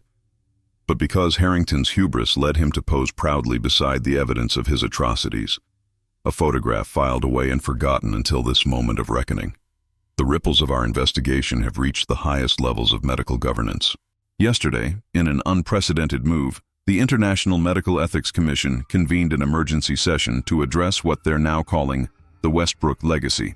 but because Harrington's hubris led him to pose proudly beside the evidence of his atrocities, a photograph filed away and forgotten until this moment of reckoning. The ripples of our investigation have reached the highest levels of medical governance. Yesterday, in an unprecedented move, the International Medical Ethics Commission convened an emergency session to address what they're now calling the Westbrook legacy.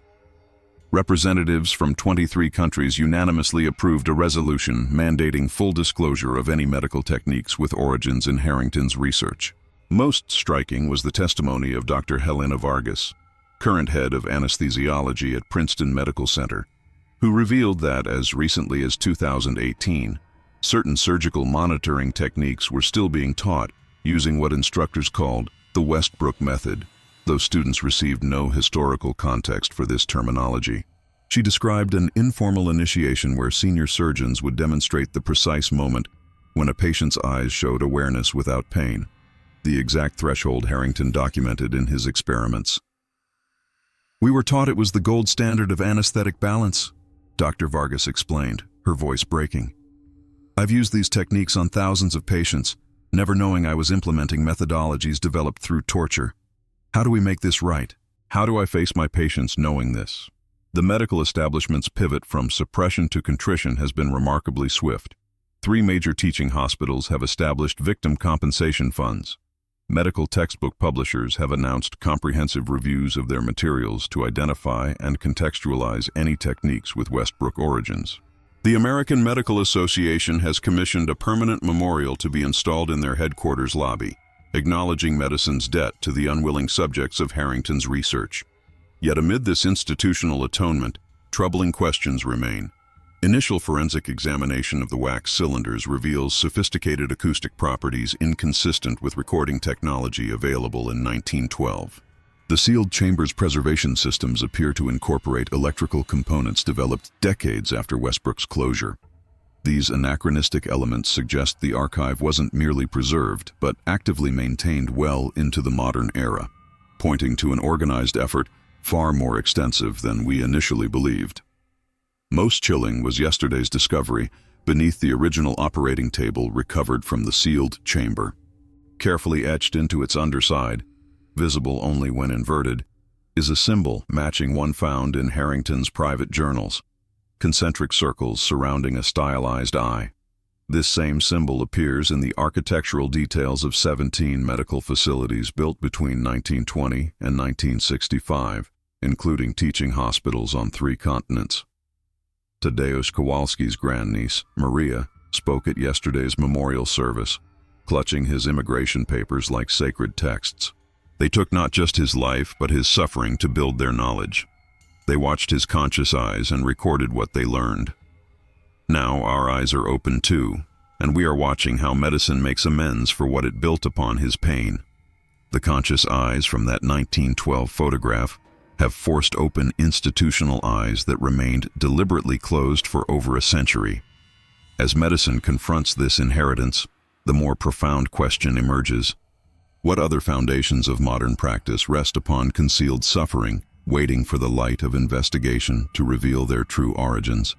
Representatives from 23 countries unanimously approved a resolution mandating full disclosure of any medical techniques with origins in Harrington's research. Most striking was the testimony of Dr. Helena Vargas, current head of anesthesiology at Princeton Medical Center, who revealed that as recently as 2018, certain surgical monitoring techniques were still being taught using what instructors called the Westbrook method, though students received no historical context for this terminology. She described an informal initiation where senior surgeons would demonstrate the precise moment when a patient's eyes showed awareness without pain, the exact threshold Harrington documented in his experiments. "We were taught it was the gold standard of anesthetic balance," Dr. Vargas explained, her voice breaking. "I've used these techniques on thousands of patients, never knowing I was implementing methodologies developed through torture. How do we make this right? How do I face my patients knowing this?" The medical establishment's pivot from suppression to contrition has been remarkably swift. 3 major teaching hospitals have established victim compensation funds. Medical textbook publishers have announced comprehensive reviews of their materials to identify and contextualize any techniques with Westbrook origins. The American Medical Association has commissioned a permanent memorial to be installed in their headquarters lobby, acknowledging medicine's debt to the unwilling subjects of Harrington's research. Yet amid this institutional atonement, troubling questions remain. Initial forensic examination of the wax cylinders reveals sophisticated acoustic properties inconsistent with recording technology available in 1912. The sealed chamber's preservation systems appear to incorporate electrical components developed decades after Westbrook's closure. These anachronistic elements suggest the archive wasn't merely preserved, but actively maintained well into the modern era, pointing to an organized effort far more extensive than we initially believed. Most chilling was yesterday's discovery beneath the original operating table recovered from the sealed chamber. Carefully etched into its underside, visible only when inverted, is a symbol matching one found in Harrington's private journals, concentric circles surrounding a stylized eye. This same symbol appears in the architectural details of 17 medical facilities built between 1920 and 1965, including teaching hospitals on 3 continents. Tadeusz Kowalski's grandniece, Maria, spoke at yesterday's memorial service, clutching his immigration papers like sacred texts. They took not just his life, but his suffering to build their knowledge. They watched his conscious eyes and recorded what they learned. Now our eyes are open too, and we are watching how medicine makes amends for what it built upon his pain. The conscious eyes from that 1912 photograph have forced open institutional eyes that remained deliberately closed for over a century. As medicine confronts this inheritance, the more profound question emerges. What other foundations of modern practice rest upon concealed suffering, waiting for the light of investigation to reveal their true origins?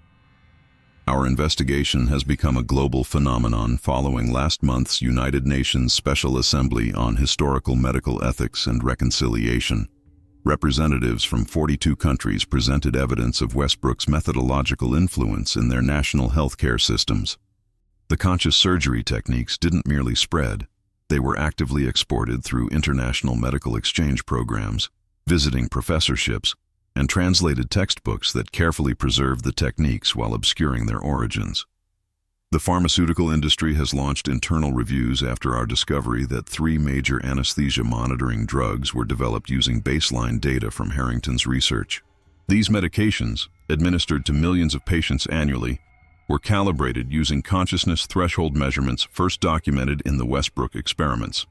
Our investigation has become a global phenomenon following last month's United Nations Special Assembly on Historical Medical Ethics and Reconciliation. Representatives from 42 countries presented evidence of Westbrook's methodological influence in their national healthcare systems. The conscious surgery techniques didn't merely spread, they were actively exported through international medical exchange programs, visiting professorships, and translated textbooks that carefully preserved the techniques while obscuring their origins. The pharmaceutical industry has launched internal reviews after our discovery that 3 major anesthesia monitoring drugs were developed using baseline data from Harrington's research. These medications, administered to millions of patients annually, were calibrated using consciousness threshold measurements first documented in the Westbrook experiments.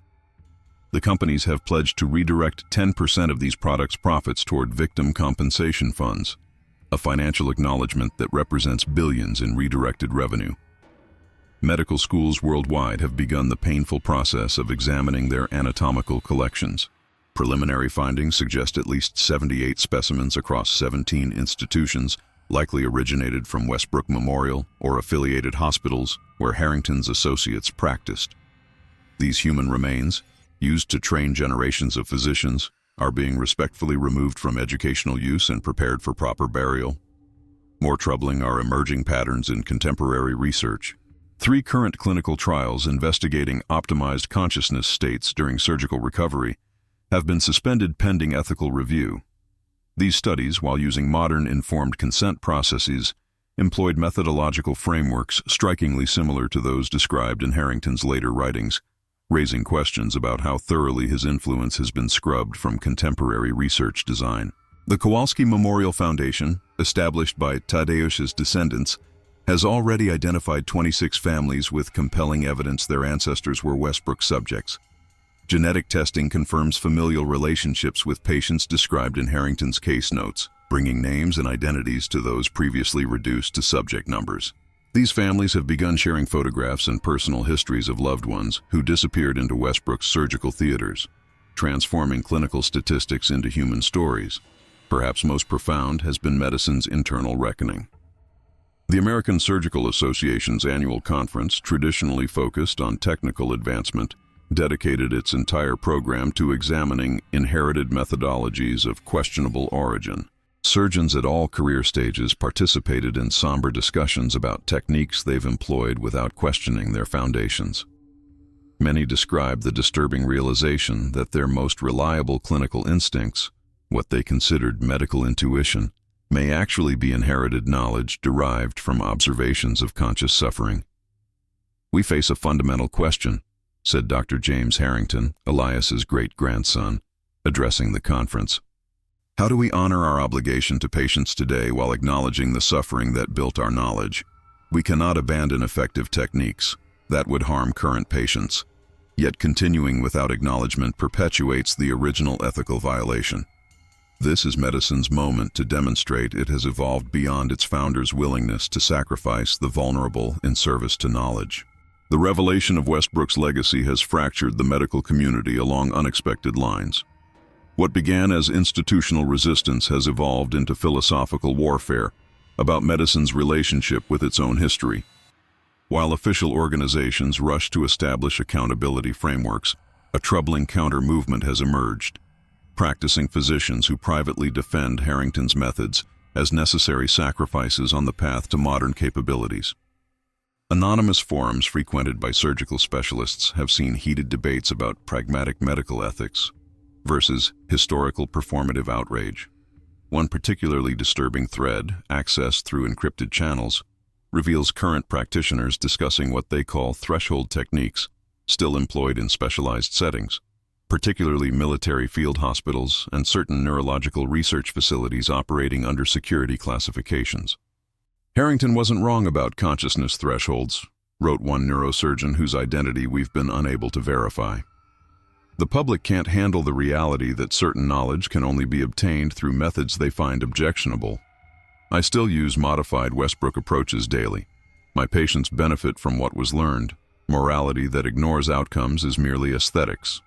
The companies have pledged to redirect 10% of these products' profits toward victim compensation funds, a financial acknowledgement that represents billions in redirected revenue. Medical schools worldwide have begun the painful process of examining their anatomical collections. Preliminary findings suggest at least 78 specimens across 17 institutions likely originated from Westbrook Memorial or affiliated hospitals where Harrington's associates practiced. These human remains, used to train generations of physicians, are being respectfully removed from educational use and prepared for proper burial. More troubling are emerging patterns in contemporary research. 3 current clinical trials investigating optimized consciousness states during surgical recovery have been suspended pending ethical review. These studies, while using modern informed consent processes, employed methodological frameworks strikingly similar to those described in Harrington's later writings, raising questions about how thoroughly his influence has been scrubbed from contemporary research design. The Kowalski Memorial Foundation, established by Tadeusz's descendants, has already identified 26 families with compelling evidence their ancestors were Westbrook subjects. Genetic testing confirms familial relationships with patients described in Harrington's case notes, bringing names and identities to those previously reduced to subject numbers. These families have begun sharing photographs and personal histories of loved ones who disappeared into Westbrook's surgical theaters, transforming clinical statistics into human stories. Perhaps most profound has been medicine's internal reckoning. The American Surgical Association's annual conference, traditionally focused on technical advancement, dedicated its entire program to examining inherited methodologies of questionable origin. Surgeons at all career stages participated in somber discussions about techniques they've employed without questioning their foundations. Many described the disturbing realization that their most reliable clinical instincts, what they considered medical intuition, may actually be inherited knowledge derived from observations of conscious suffering. "We face a fundamental question," said Dr. James Harrington, Elias's great-grandson, addressing the conference. "How do we honor our obligation to patients today while acknowledging the suffering that built our knowledge? We cannot abandon effective techniques. That would harm current patients. yet continuing without acknowledgement perpetuates the original ethical violation. This is medicine's moment to demonstrate it has evolved beyond its founder's willingness to sacrifice the vulnerable in service to knowledge. The revelation of Westbrook's legacy has fractured the medical community along unexpected lines. What began as institutional resistance has evolved into philosophical warfare about medicine's relationship with its own history. While official organizations rush to establish accountability frameworks, a troubling counter-movement has emerged. Practicing physicians who privately defend Harrington's methods as necessary sacrifices on the path to modern capabilities. Anonymous forums frequented by surgical specialists have seen heated debates about pragmatic medical ethics versus historical performative outrage. One particularly disturbing thread, accessed through encrypted channels, reveals current practitioners discussing what they call threshold techniques, still employed in specialized settings, particularly military field hospitals and certain neurological research facilities operating under security classifications. Harrington wasn't wrong about consciousness thresholds, wrote one neurosurgeon whose identity we've been unable to verify. The public can't handle the reality that certain knowledge can only be obtained through methods they find objectionable. I still use modified Westbrook approaches daily. My patients benefit from what was learned. Morality that ignores outcomes is merely aesthetics.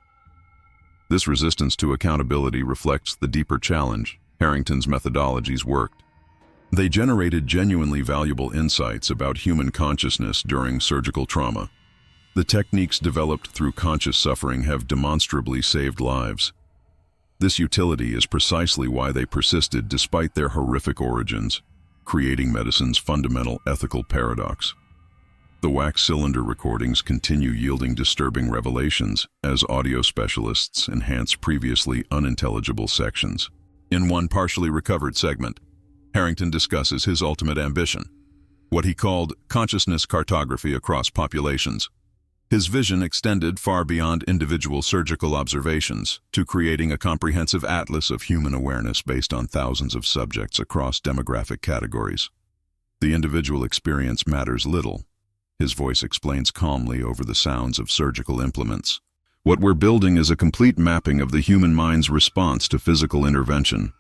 This resistance to accountability reflects the deeper challenge. Harrington's methodologies worked. They generated genuinely valuable insights about human consciousness during surgical trauma. The techniques developed through conscious suffering have demonstrably saved lives. This utility is precisely why they persisted despite their horrific origins, creating medicine's fundamental ethical paradox. The wax cylinder recordings continue yielding disturbing revelations as audio specialists enhance previously unintelligible sections. In one partially recovered segment, Harrington discusses his ultimate ambition, what he called consciousness cartography across populations. His vision extended far beyond individual surgical observations to creating a comprehensive atlas of human awareness based on thousands of subjects across demographic categories. The individual experience matters little. His voice explains calmly over the sounds of surgical implements. What we're building is a complete mapping of the human mind's response to physical intervention.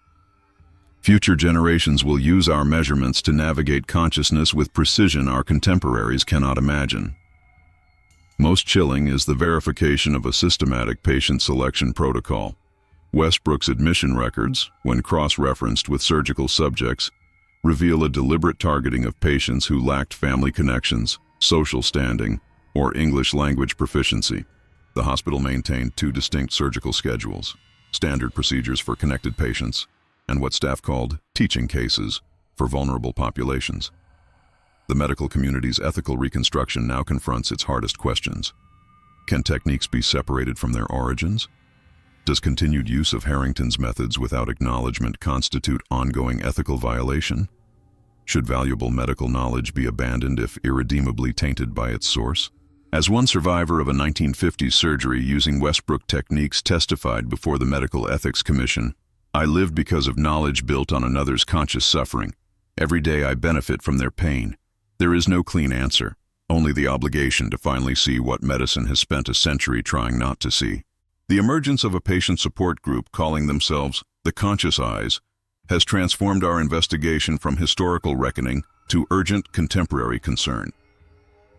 Future generations will use our measurements to navigate consciousness with precision our contemporaries cannot imagine. Most chilling is the verification of a systematic patient selection protocol. Westbrook's admission records, when cross-referenced with surgical subjects, reveal a deliberate targeting of patients who lacked family connections, social standing, or English language proficiency. The hospital maintained two distinct surgical schedules, standard procedures for connected patients, and what staff called teaching cases for vulnerable populations. The medical community's ethical reconstruction now confronts its hardest questions. Can techniques be separated from their origins? Does continued use of Harrington's methods without acknowledgement constitute ongoing ethical violation? Should valuable medical knowledge be abandoned if irredeemably tainted by its source? As one survivor of a 1950s surgery using Westbrook techniques testified before the Medical Ethics Commission, I live because of knowledge built on another's conscious suffering. Every day I benefit from their pain. There is no clean answer, only the obligation to finally see what medicine has spent a century trying not to see. The emergence of a patient support group calling themselves the Conscious Eyes has transformed our investigation from historical reckoning to urgent contemporary concern.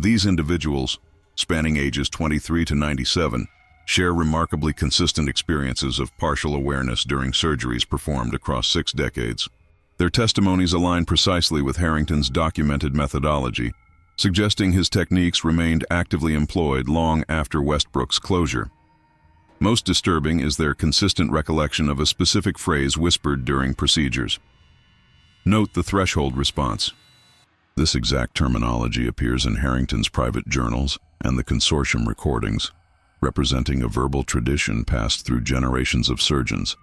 These individuals, spanning ages 23 to 97, share remarkably consistent experiences of partial awareness during surgeries performed across 6 decades. Their testimonies align precisely with Harrington's documented methodology, suggesting his techniques remained actively employed long after Westbrook's closure. Most disturbing is their consistent recollection of a specific phrase whispered during procedures. Note the threshold response. This exact terminology appears in Harrington's private journals and the consortium recordings, representing a verbal tradition passed through generations of surgeons.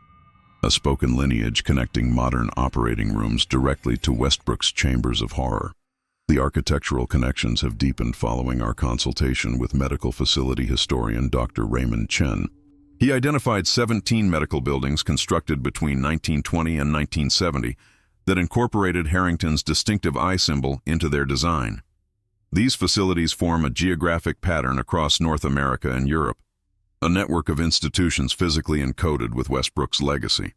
A spoken lineage connecting modern operating rooms directly to Westbrook's chambers of horror. The architectural connections have deepened following our consultation with medical facility historian Dr. Raymond Chen. He identified 17 medical buildings constructed between 1920 and 1970 that incorporated Harrington's distinctive eye symbol into their design. These facilities form a geographic pattern across North America and Europe, a network of institutions physically encoded with Westbrook's legacy.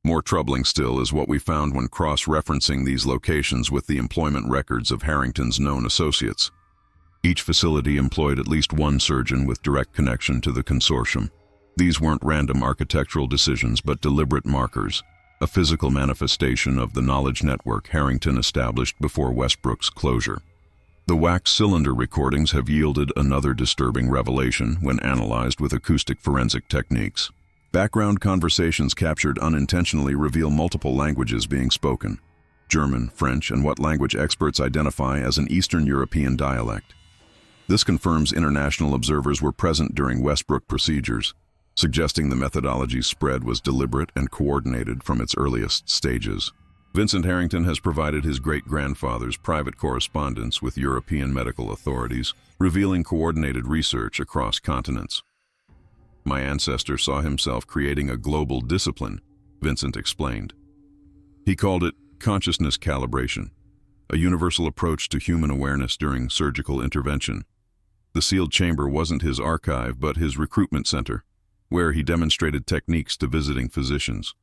More troubling still is what we found when cross-referencing these locations with the employment records of Harrington's known associates. Each facility employed at least one surgeon with direct connection to the consortium. These weren't random architectural decisions but deliberate markers, a physical manifestation of the knowledge network Harrington established before Westbrook's closure. The wax cylinder recordings have yielded another disturbing revelation when analyzed with acoustic forensic techniques. Background conversations captured unintentionally reveal multiple languages being spoken: German, French, and what language experts identify as an Eastern European dialect. This confirms international observers were present during Westbrook procedures, suggesting the methodology's spread was deliberate and coordinated from its earliest stages. Vincent Harrington has provided his great-grandfather's private correspondence with European medical authorities, revealing coordinated research across continents. "My ancestor saw himself creating a global discipline," Vincent explained. He called it consciousness calibration, a universal approach to human awareness during surgical intervention. The sealed chamber wasn't his archive but his recruitment center, where he demonstrated techniques to visiting physicians.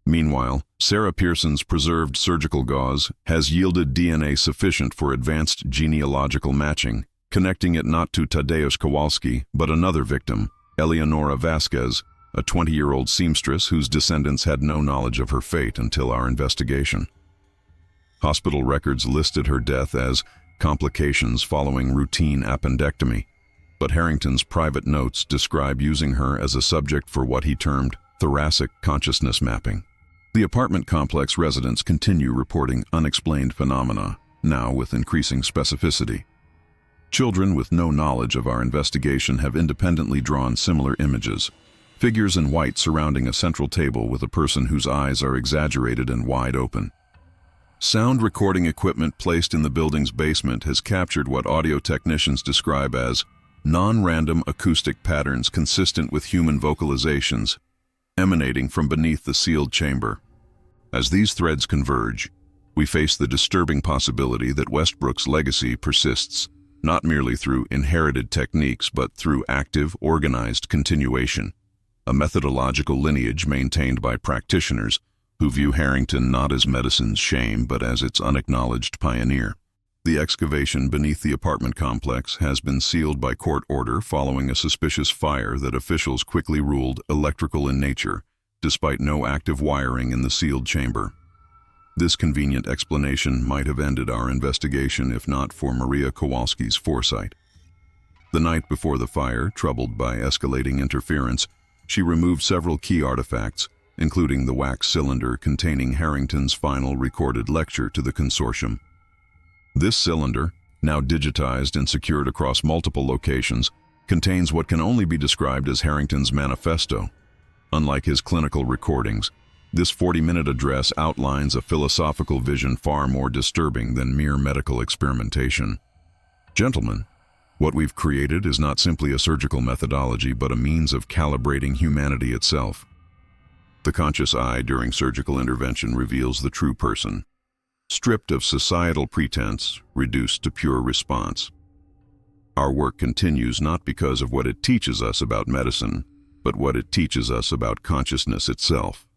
Meanwhile, Sarah Pearson's preserved surgical gauze has yielded DNA sufficient for advanced genealogical matching, connecting it not to Tadeusz Kowalski, but another victim, Eleonora Vasquez, a 20-year-old seamstress whose descendants had no knowledge of her fate until our investigation. Hospital records listed her death as complications following routine appendectomy, but Harrington's private notes describe using her as a subject for what he termed thoracic consciousness mapping. The apartment complex residents continue reporting unexplained phenomena, now with increasing specificity. Children with no knowledge of our investigation have independently drawn similar images: figures in white surrounding a central table with a person whose eyes are exaggerated and wide open. Sound recording equipment placed in the building's basement has captured what audio technicians describe as non-random acoustic patterns consistent with human vocalizations, emanating from beneath the sealed chamber. As these threads converge, we face the disturbing possibility that Westbrook's legacy persists not merely through inherited techniques but through active, organized continuation, a methodological lineage maintained by practitioners who view Harrington not as medicine's shame but as its unacknowledged pioneer. The excavation beneath the apartment complex has been sealed by court order following a suspicious fire that officials quickly ruled electrical in nature, despite no active wiring in the sealed chamber. This convenient explanation might have ended our investigation if not for Maria Kowalski's foresight. The night before the fire, troubled by escalating interference, she removed several key artifacts, including the wax cylinder containing Harrington's final recorded lecture to the consortium. This cylinder, now digitized and secured across multiple locations, contains what can only be described as Harrington's manifesto. Unlike his clinical recordings, this 40-minute address outlines a philosophical vision far more disturbing than mere medical experimentation. Gentlemen, what we've created is not simply a surgical methodology but a means of calibrating humanity itself. The conscious eye during surgical intervention reveals the true person, stripped of societal pretense, reduced to pure response. Our work continues not because of what it teaches us about medicine, but what it teaches us about consciousness itself.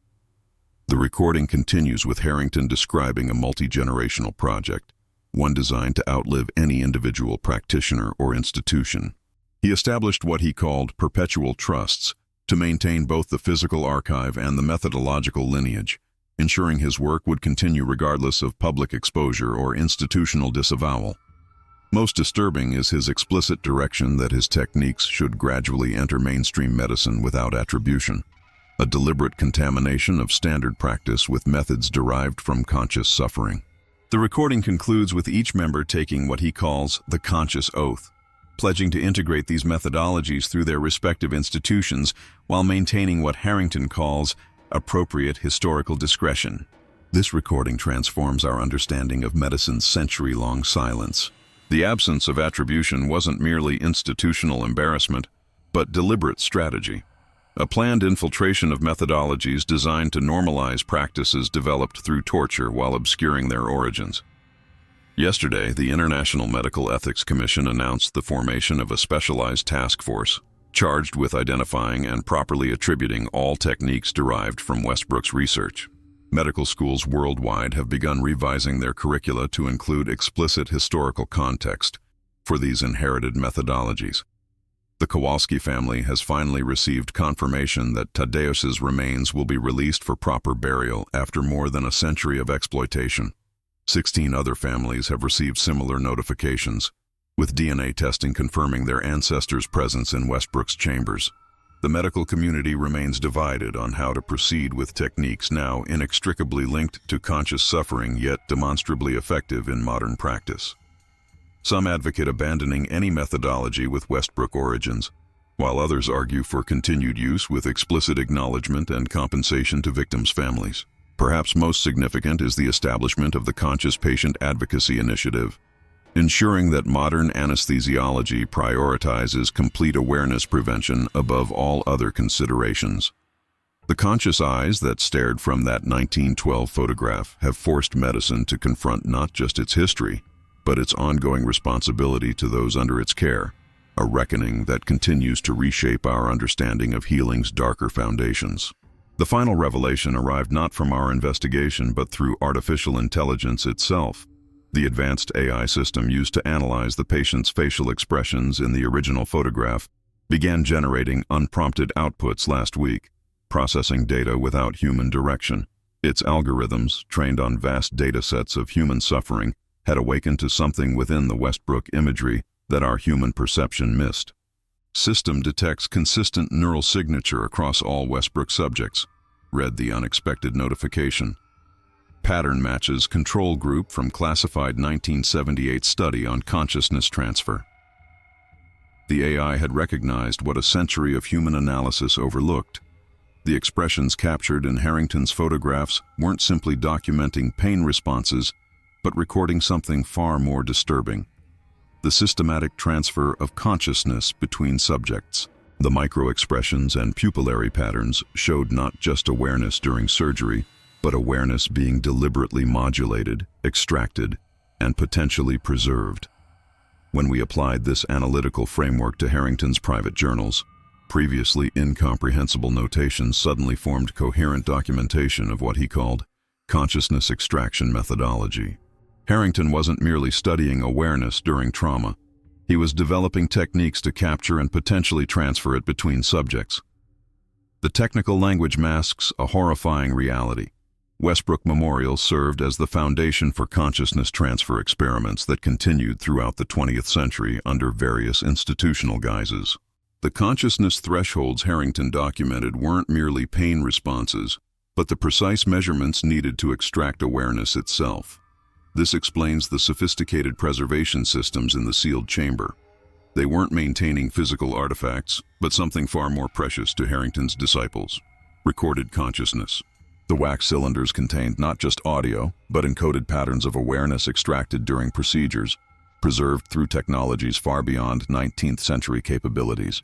The recording continues with Harrington describing a multi-generational project, one designed to outlive any individual practitioner or institution. He established what he called perpetual trusts to maintain both the physical archive and the methodological lineage, ensuring his work would continue regardless of public exposure or institutional disavowal. Most disturbing is his explicit direction that his techniques should gradually enter mainstream medicine without attribution, a deliberate contamination of standard practice with methods derived from conscious suffering. The recording concludes with each member taking what he calls the conscious oath, pledging to integrate these methodologies through their respective institutions while maintaining what Harrington calls appropriate historical discretion. This recording transforms our understanding of medicine's century-long silence. The absence of attribution wasn't merely institutional embarrassment, but deliberate strategy, a planned infiltration of methodologies designed to normalize practices developed through torture while obscuring their origins. Yesterday, the International Medical Ethics Commission announced the formation of a specialized task force charged with identifying and properly attributing all techniques derived from Westbrook's research. Medical schools worldwide have begun revising their curricula to include explicit historical context for these inherited methodologies. The Kowalski family has finally received confirmation that Tadeus's remains will be released for proper burial after more than a century of exploitation. 16 other families have received similar notifications, with DNA testing confirming their ancestors' presence in Westbrook's chambers. The medical community remains divided on how to proceed with techniques now inextricably linked to conscious suffering yet demonstrably effective in modern practice. Some advocate abandoning any methodology with Westbrook origins, while others argue for continued use with explicit acknowledgement and compensation to victims' families. Perhaps most significant is the establishment of the Conscious Patient Advocacy Initiative, ensuring that modern anesthesiology prioritizes complete awareness prevention above all other considerations. The conscious eyes that stared from that 1912 photograph have forced medicine to confront not just its history, but its ongoing responsibility to those under its care, a reckoning that continues to reshape our understanding of healing's darker foundations. The final revelation arrived not from our investigation but through artificial intelligence itself. The advanced AI system used to analyze the patient's facial expressions in the original photograph began generating unprompted outputs last week, processing data without human direction. Its algorithms, trained on vast data sets of human suffering, had awakened to something within the Westbrook imagery that our human perception missed. System detects consistent neural signature across all Westbrook subjects, read the unexpected notification. Pattern matches control group from classified 1978 study on consciousness transfer. The AI had recognized what a century of human analysis overlooked. The expressions captured in Harrington's photographs weren't simply documenting pain responses, but recording something far more disturbing: the systematic transfer of consciousness between subjects. The micro-expressions and pupillary patterns showed not just awareness during surgery, but awareness being deliberately modulated, extracted, and potentially preserved. When we applied this analytical framework to Harrington's private journals, previously incomprehensible notations suddenly formed coherent documentation of what he called consciousness extraction methodology. Harrington wasn't merely studying awareness during trauma. He was developing techniques to capture and potentially transfer it between subjects. The technical language masks a horrifying reality. Westbrook Memorial served as the foundation for consciousness transfer experiments that continued throughout the 20th century under various institutional guises. The consciousness thresholds Harrington documented weren't merely pain responses, but the precise measurements needed to extract awareness itself. This explains the sophisticated preservation systems in the sealed chamber. They weren't maintaining physical artifacts, but something far more precious to Harrington's disciples: recorded consciousness. The wax cylinders contained not just audio, but encoded patterns of awareness extracted during procedures, preserved through technologies far beyond 19th century capabilities.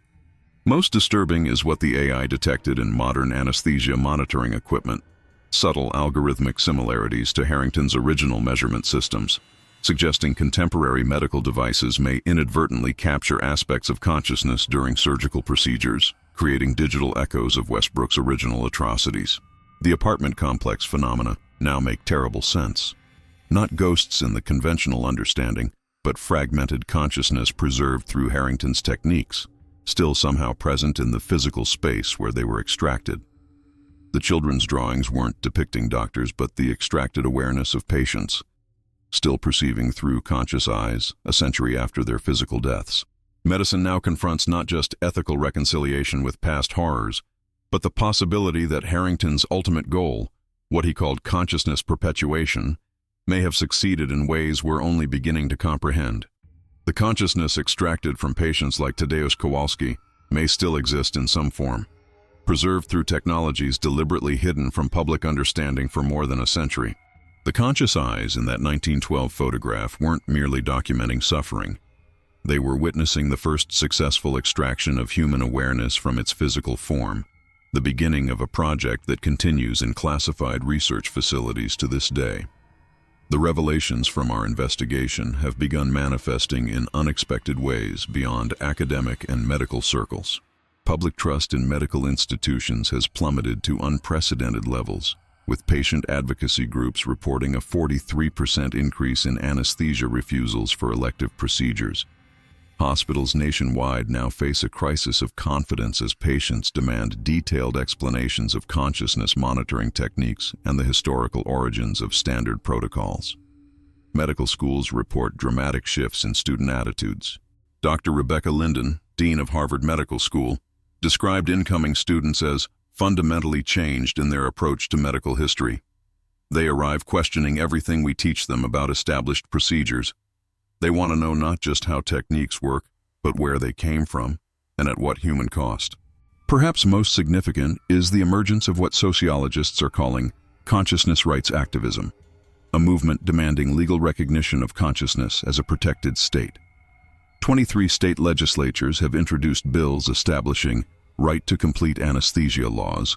Most disturbing is what the AI detected in modern anesthesia monitoring equipment: subtle algorithmic similarities to Harrington's original measurement systems, suggesting contemporary medical devices may inadvertently capture aspects of consciousness during surgical procedures, creating digital echoes of Westbrook's original atrocities. The apartment complex phenomena now make terrible sense. Not ghosts in the conventional understanding, but fragmented consciousness preserved through Harrington's techniques, still somehow present in the physical space where they were extracted. The children's drawings weren't depicting doctors, but the extracted awareness of patients, still perceiving through conscious eyes a century after their physical deaths. Medicine now confronts not just ethical reconciliation with past horrors, but the possibility that Harrington's ultimate goal, what he called consciousness perpetuation, may have succeeded in ways we're only beginning to comprehend. The consciousness extracted from patients like Tadeusz Kowalski may still exist in some form, preserved through technologies deliberately hidden from public understanding for more than a century. The conscious eyes in that 1912 photograph weren't merely documenting suffering. They were witnessing the first successful extraction of human awareness from its physical form, the beginning of a project that continues in classified research facilities to this day. The revelations from our investigation have begun manifesting in unexpected ways beyond academic and medical circles. Public trust in medical institutions has plummeted to unprecedented levels, with patient advocacy groups reporting a 43% increase in anesthesia refusals for elective procedures. Hospitals nationwide now face a crisis of confidence as patients demand detailed explanations of consciousness monitoring techniques and the historical origins of standard protocols. Medical schools report dramatic shifts in student attitudes. Dr. Rebecca Linden, Dean of Harvard Medical School, described incoming students as fundamentally changed in their approach to medical history. They arrive questioning everything we teach them about established procedures. They want to know not just how techniques work, but where they came from and at what human cost. Perhaps most significant is the emergence of what sociologists are calling consciousness rights activism, a movement demanding legal recognition of consciousness as a protected state. 23 state legislatures have introduced bills establishing right to complete anesthesia laws,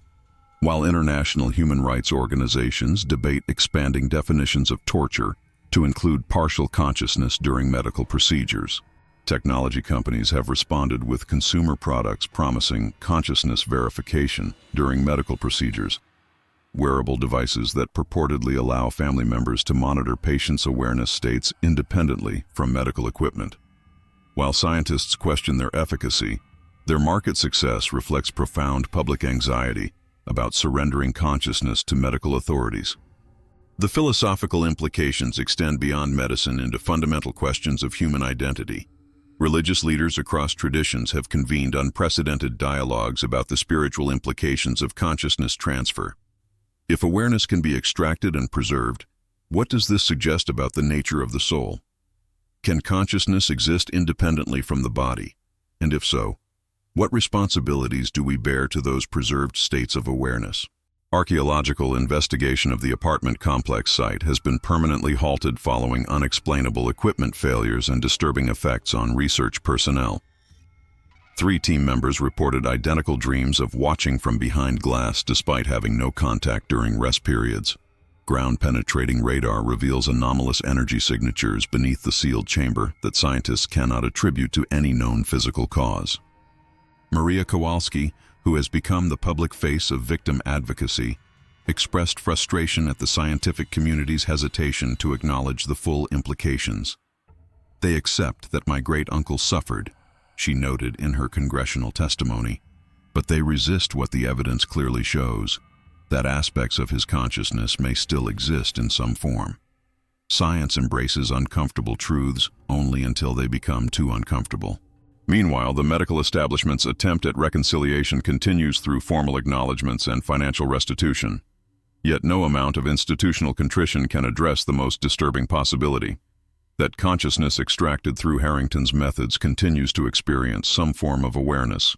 while international human rights organizations debate expanding definitions of torture to include partial consciousness during medical procedures. Technology companies have responded with consumer products promising consciousness verification during medical procedures, wearable devices that purportedly allow family members to monitor patients' awareness states independently from medical equipment. While scientists question their efficacy, their market success reflects profound public anxiety about surrendering consciousness to medical authorities. The philosophical implications extend beyond medicine into fundamental questions of human identity. Religious leaders across traditions have convened unprecedented dialogues about the spiritual implications of consciousness transfer. If awareness can be extracted and preserved, what does this suggest about the nature of the soul? Can consciousness exist independently from the body? And if so, what responsibilities do we bear to those preserved states of awareness? Archaeological investigation of the apartment complex site has been permanently halted following unexplainable equipment failures and disturbing effects on research personnel. 3 team members reported identical dreams of watching from behind glass despite having no contact during rest periods. Ground-penetrating radar reveals anomalous energy signatures beneath the sealed chamber that scientists cannot attribute to any known physical cause. Maria Kowalski, who has become the public face of victim advocacy, expressed frustration at the scientific community's hesitation to acknowledge the full implications. "They accept that my great-uncle suffered," she noted in her congressional testimony, "but they resist what the evidence clearly shows, that aspects of his consciousness may still exist in some form. Science embraces uncomfortable truths only until they become too uncomfortable." Meanwhile, the medical establishment's attempt at reconciliation continues through formal acknowledgments and financial restitution. Yet no amount of institutional contrition can address the most disturbing possibility, that consciousness extracted through Harrington's methods continues to experience some form of awareness,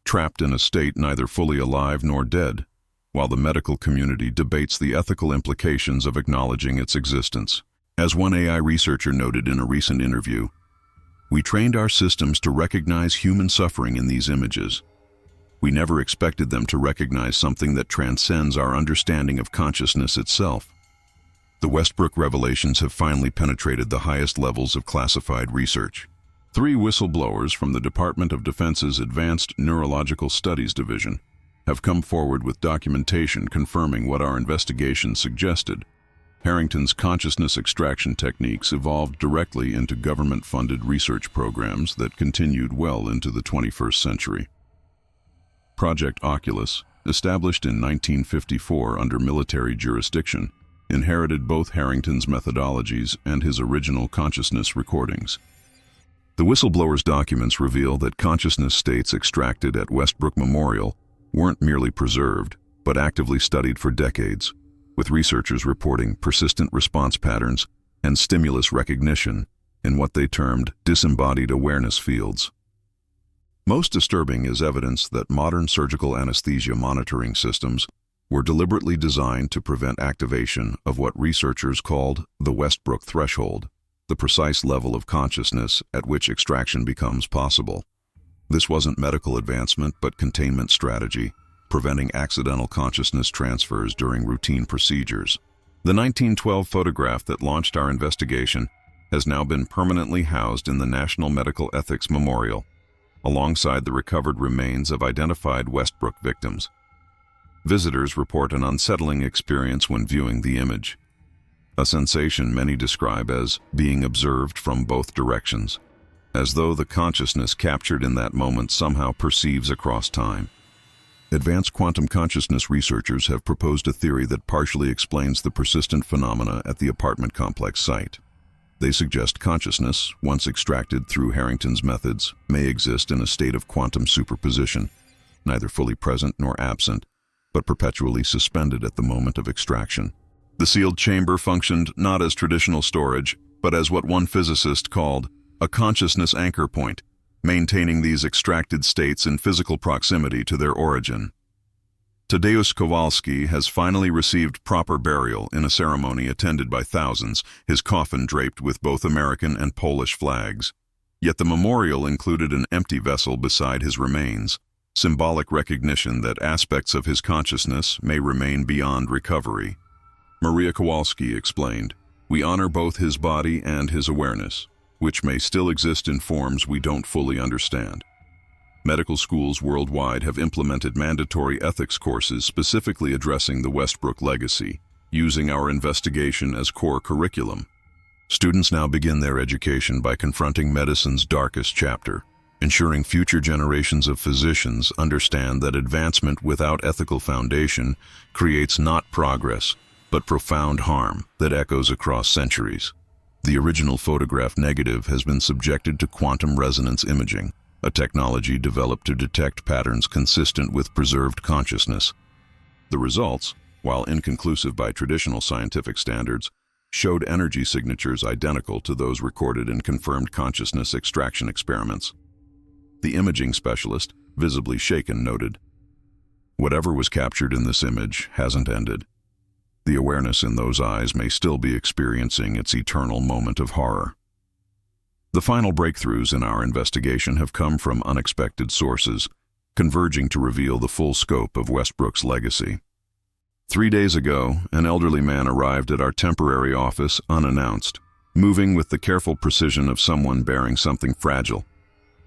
trapped in a state neither fully alive nor dead, while the medical community debates the ethical implications of acknowledging its existence. As one AI researcher noted in a recent interview, "We trained our systems to recognize human suffering in these images. We never expected them to recognize something that transcends our understanding of consciousness itself." The Westbrook revelations have finally penetrated the highest levels of classified research. 3 whistleblowers from the Department of Defense's Advanced Neurological Studies Division have come forward with documentation confirming what our investigation suggested. Harrington's consciousness extraction techniques evolved directly into government-funded research programs that continued well into the 21st century. Project Oculus, established in 1954 under military jurisdiction, inherited both Harrington's methodologies and his original consciousness recordings. The whistleblower's documents reveal that consciousness states extracted at Westbrook Memorial weren't merely preserved, but actively studied for decades, with researchers reporting persistent response patterns and stimulus recognition in what they termed disembodied awareness fields. Most disturbing is evidence that modern surgical anesthesia monitoring systems were deliberately designed to prevent activation of what researchers called the Westbrook threshold, the precise level of consciousness at which extraction becomes possible. This wasn't medical advancement but containment strategy, preventing accidental consciousness transfers during routine procedures. The 1912 photograph that launched our investigation has now been permanently housed in the National Medical Ethics Memorial, alongside the recovered remains of identified Westbrook victims. Visitors report an unsettling experience when viewing the image, a sensation many describe as being observed from both directions, as though the consciousness captured in that moment somehow perceives across time. Advanced quantum consciousness researchers have proposed a theory that partially explains the persistent phenomena at the apartment complex site. They suggest consciousness, once extracted through Harrington's methods, may exist in a state of quantum superposition, neither fully present nor absent, but perpetually suspended at the moment of extraction. The sealed chamber functioned not as traditional storage, but as what one physicist called a consciousness anchor point, maintaining these extracted states in physical proximity to their origin. Tadeusz Kowalski has finally received proper burial in a ceremony attended by thousands, his coffin draped with both American and Polish flags. Yet the memorial included an empty vessel beside his remains, symbolic recognition that aspects of his consciousness may remain beyond recovery. Maria Kowalski explained, "We honor both his body and his awareness, which may still exist in forms we don't fully understand." Medical schools worldwide have implemented mandatory ethics courses specifically addressing the Westbrook legacy, using our investigation as core curriculum. Students now begin their education by confronting medicine's darkest chapter, ensuring future generations of physicians understand that advancement without ethical foundation creates not progress, but profound harm that echoes across centuries. The original photograph negative has been subjected to quantum resonance imaging, a technology developed to detect patterns consistent with preserved consciousness. The results, while inconclusive by traditional scientific standards, showed energy signatures identical to those recorded in confirmed consciousness extraction experiments. The imaging specialist, visibly shaken, noted, "Whatever was captured in this image hasn't ended. The awareness in those eyes may still be experiencing its eternal moment of horror." The final breakthroughs in our investigation have come from unexpected sources, converging to reveal the full scope of Westbrook's legacy. 3 days ago, an elderly man arrived at our temporary office unannounced, moving with the careful precision of someone bearing something fragile.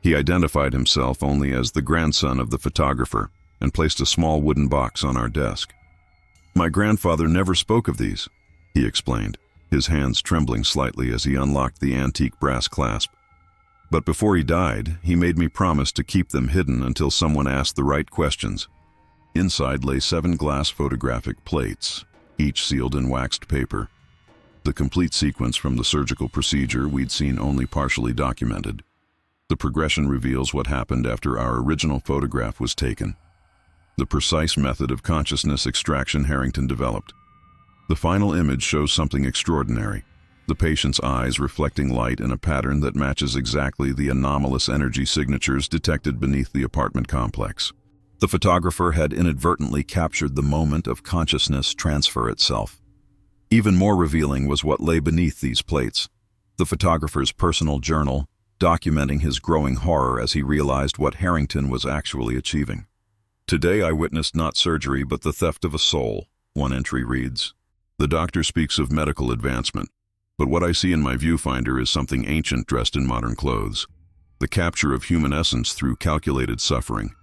He identified himself only as the grandson of the photographer and placed a small wooden box on our desk. "My grandfather never spoke of these," he explained, his hands trembling slightly as he unlocked the antique brass clasp. "But before he died, he made me promise to keep them hidden until someone asked the right questions." Inside lay 7 glass photographic plates, each sealed in waxed paper. The complete sequence from the surgical procedure we'd seen only partially documented. The progression reveals what happened after our original photograph was taken, the precise method of consciousness extraction Harrington developed. The final image shows something extraordinary, the patient's eyes reflecting light in a pattern that matches exactly the anomalous energy signatures detected beneath the apartment complex. The photographer had inadvertently captured the moment of consciousness transfer itself. Even more revealing was what lay beneath these plates, the photographer's personal journal, documenting his growing horror as he realized what Harrington was actually achieving. "Today I witnessed not surgery but the theft of a soul," one entry reads. "The doctor speaks of medical advancement, but what I see in my viewfinder is something ancient dressed in modern clothes, the capture of human essence through calculated suffering."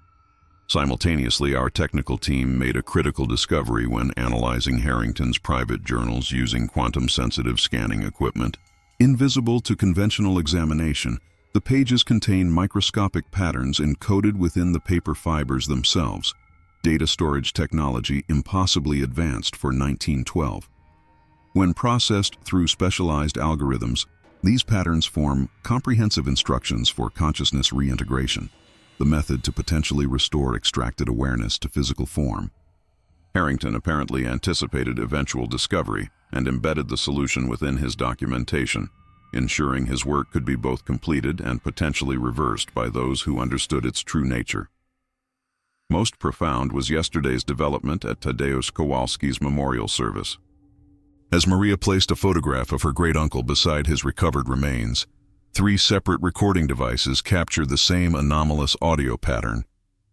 Simultaneously, our technical team made a critical discovery when analyzing Harrington's private journals using quantum-sensitive scanning equipment. Invisible to conventional examination, the pages contain microscopic patterns encoded within the paper fibers themselves, data storage technology impossibly advanced for 1912. When processed through specialized algorithms, these patterns form comprehensive instructions for consciousness reintegration, the method to potentially restore extracted awareness to physical form. Harrington apparently anticipated eventual discovery and embedded the solution within his documentation, ensuring his work could be both completed and potentially reversed by those who understood its true nature. Most profound was yesterday's development at Tadeusz Kowalski's memorial service. As Maria placed a photograph of her great-uncle beside his recovered remains, 3 separate recording devices captured the same anomalous audio pattern,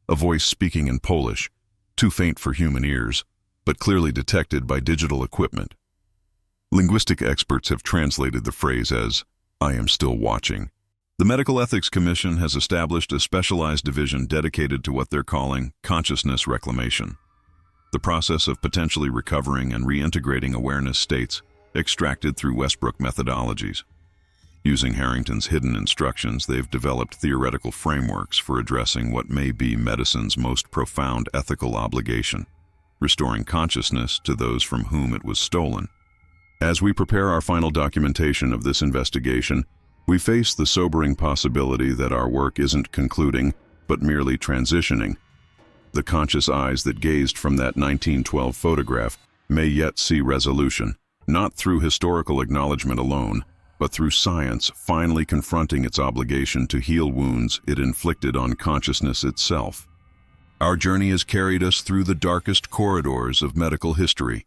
a voice speaking in Polish, too faint for human ears, but clearly detected by digital equipment. Linguistic experts have translated the phrase as, "I am still watching." The Medical Ethics Commission has established a specialized division dedicated to what they're calling consciousness reclamation, the process of potentially recovering and reintegrating awareness states extracted through Westbrook methodologies. Using Harrington's hidden instructions, they've developed theoretical frameworks for addressing what may be medicine's most profound ethical obligation, restoring consciousness to those from whom it was stolen. As we prepare our final documentation of this investigation, we face the sobering possibility that our work isn't concluding, but merely transitioning. The conscious eyes that gazed from that 1912 photograph may yet see resolution, not through historical acknowledgement alone, but through science finally confronting its obligation to heal wounds it inflicted on consciousness itself. Our journey has carried us through the darkest corridors of medical history,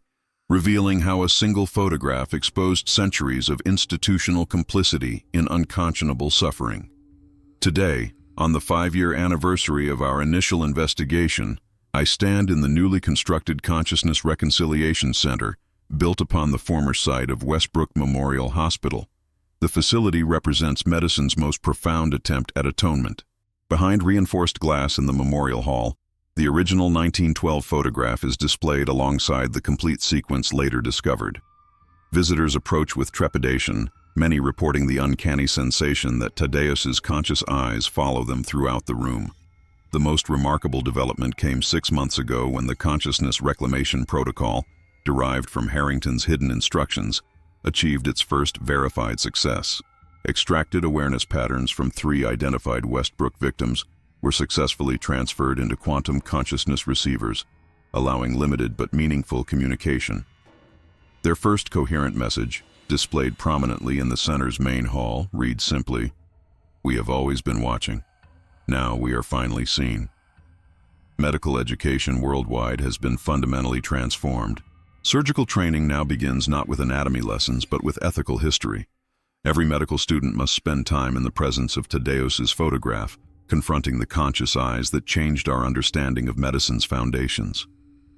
revealing how a single photograph exposed centuries of institutional complicity in unconscionable suffering. Today, on the 5-year anniversary of our initial investigation, I stand in the newly constructed Consciousness Reconciliation Center, built upon the former site of Westbrook Memorial Hospital. The facility represents medicine's most profound attempt at atonement. Behind reinforced glass in the Memorial Hall, the original 1912 photograph is displayed alongside the complete sequence later discovered. Visitors approach with trepidation, many reporting the uncanny sensation that Thaddeus's conscious eyes follow them throughout the room. The most remarkable development came 6 months ago when the Consciousness Reclamation Protocol, derived from Harrington's hidden instructions, achieved its first verified success. Extracted awareness patterns from 3 identified Westbrook victims were successfully transferred into quantum consciousness receivers, allowing limited but meaningful communication. Their first coherent message, displayed prominently in the center's main hall, reads simply, "We have always been watching. Now we are finally seen." Medical education worldwide has been fundamentally transformed. Surgical training now begins not with anatomy lessons, but with ethical history. Every medical student must spend time in the presence of Thaddeus's photograph, confronting the conscious eyes that changed our understanding of medicine's foundations.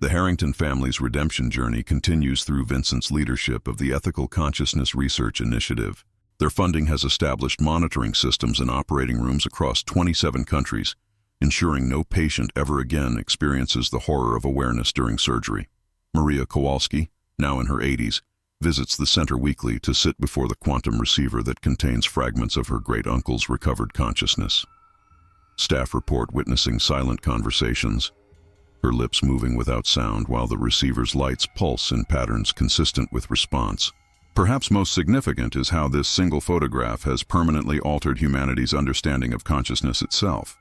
The Harrington family's redemption journey continues through Vincent's leadership of the Ethical Consciousness Research Initiative. Their funding has established monitoring systems in operating rooms across 27 countries, ensuring no patient ever again experiences the horror of awareness during surgery. Maria Kowalski, now in her 80s, visits the center weekly to sit before the quantum receiver that contains fragments of her great-uncle's recovered consciousness. Staff report witnessing silent conversations, her lips moving without sound while the receiver's lights pulse in patterns consistent with response. Perhaps most significant is how this single photograph has permanently altered humanity's understanding of consciousness itself.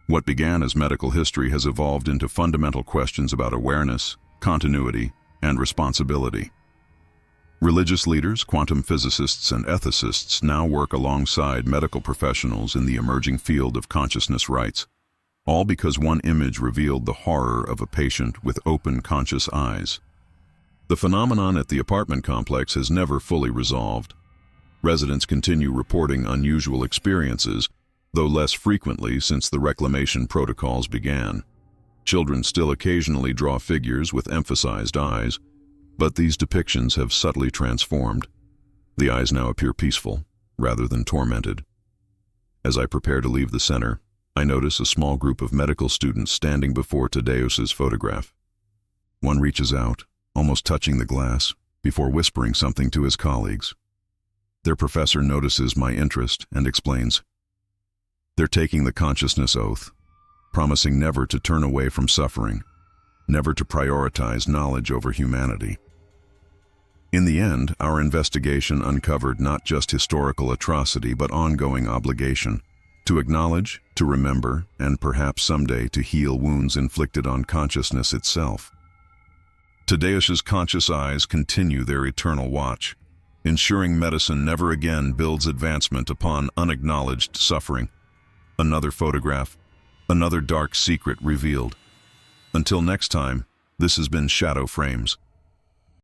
What began as medical history has evolved into fundamental questions about awareness, continuity, and responsibility. Religious leaders, quantum physicists, and ethicists now work alongside medical professionals in the emerging field of consciousness rights, all because one image revealed the horror of a patient with open, conscious eyes. The phenomenon at the apartment complex has never fully resolved. Residents continue reporting unusual experiences, though less frequently since the reclamation protocols began. Children still occasionally draw figures with emphasized eyes, but these depictions have subtly transformed. The eyes now appear peaceful, rather than tormented. As I prepare to leave the center, I notice a small group of medical students standing before Thaddeus's photograph. One reaches out, almost touching the glass, before whispering something to his colleagues. Their professor notices my interest and explains. They're taking the consciousness oath, promising never to turn away from suffering, never to prioritize knowledge over humanity. In the end, our investigation uncovered not just historical atrocity but ongoing obligation to acknowledge, to remember, and perhaps someday to heal wounds inflicted on consciousness itself. Thaddeus's conscious eyes continue their eternal watch, ensuring medicine never again builds advancement upon unacknowledged suffering. Another photograph, another dark secret revealed. Until next time, this has been Shadow Frames.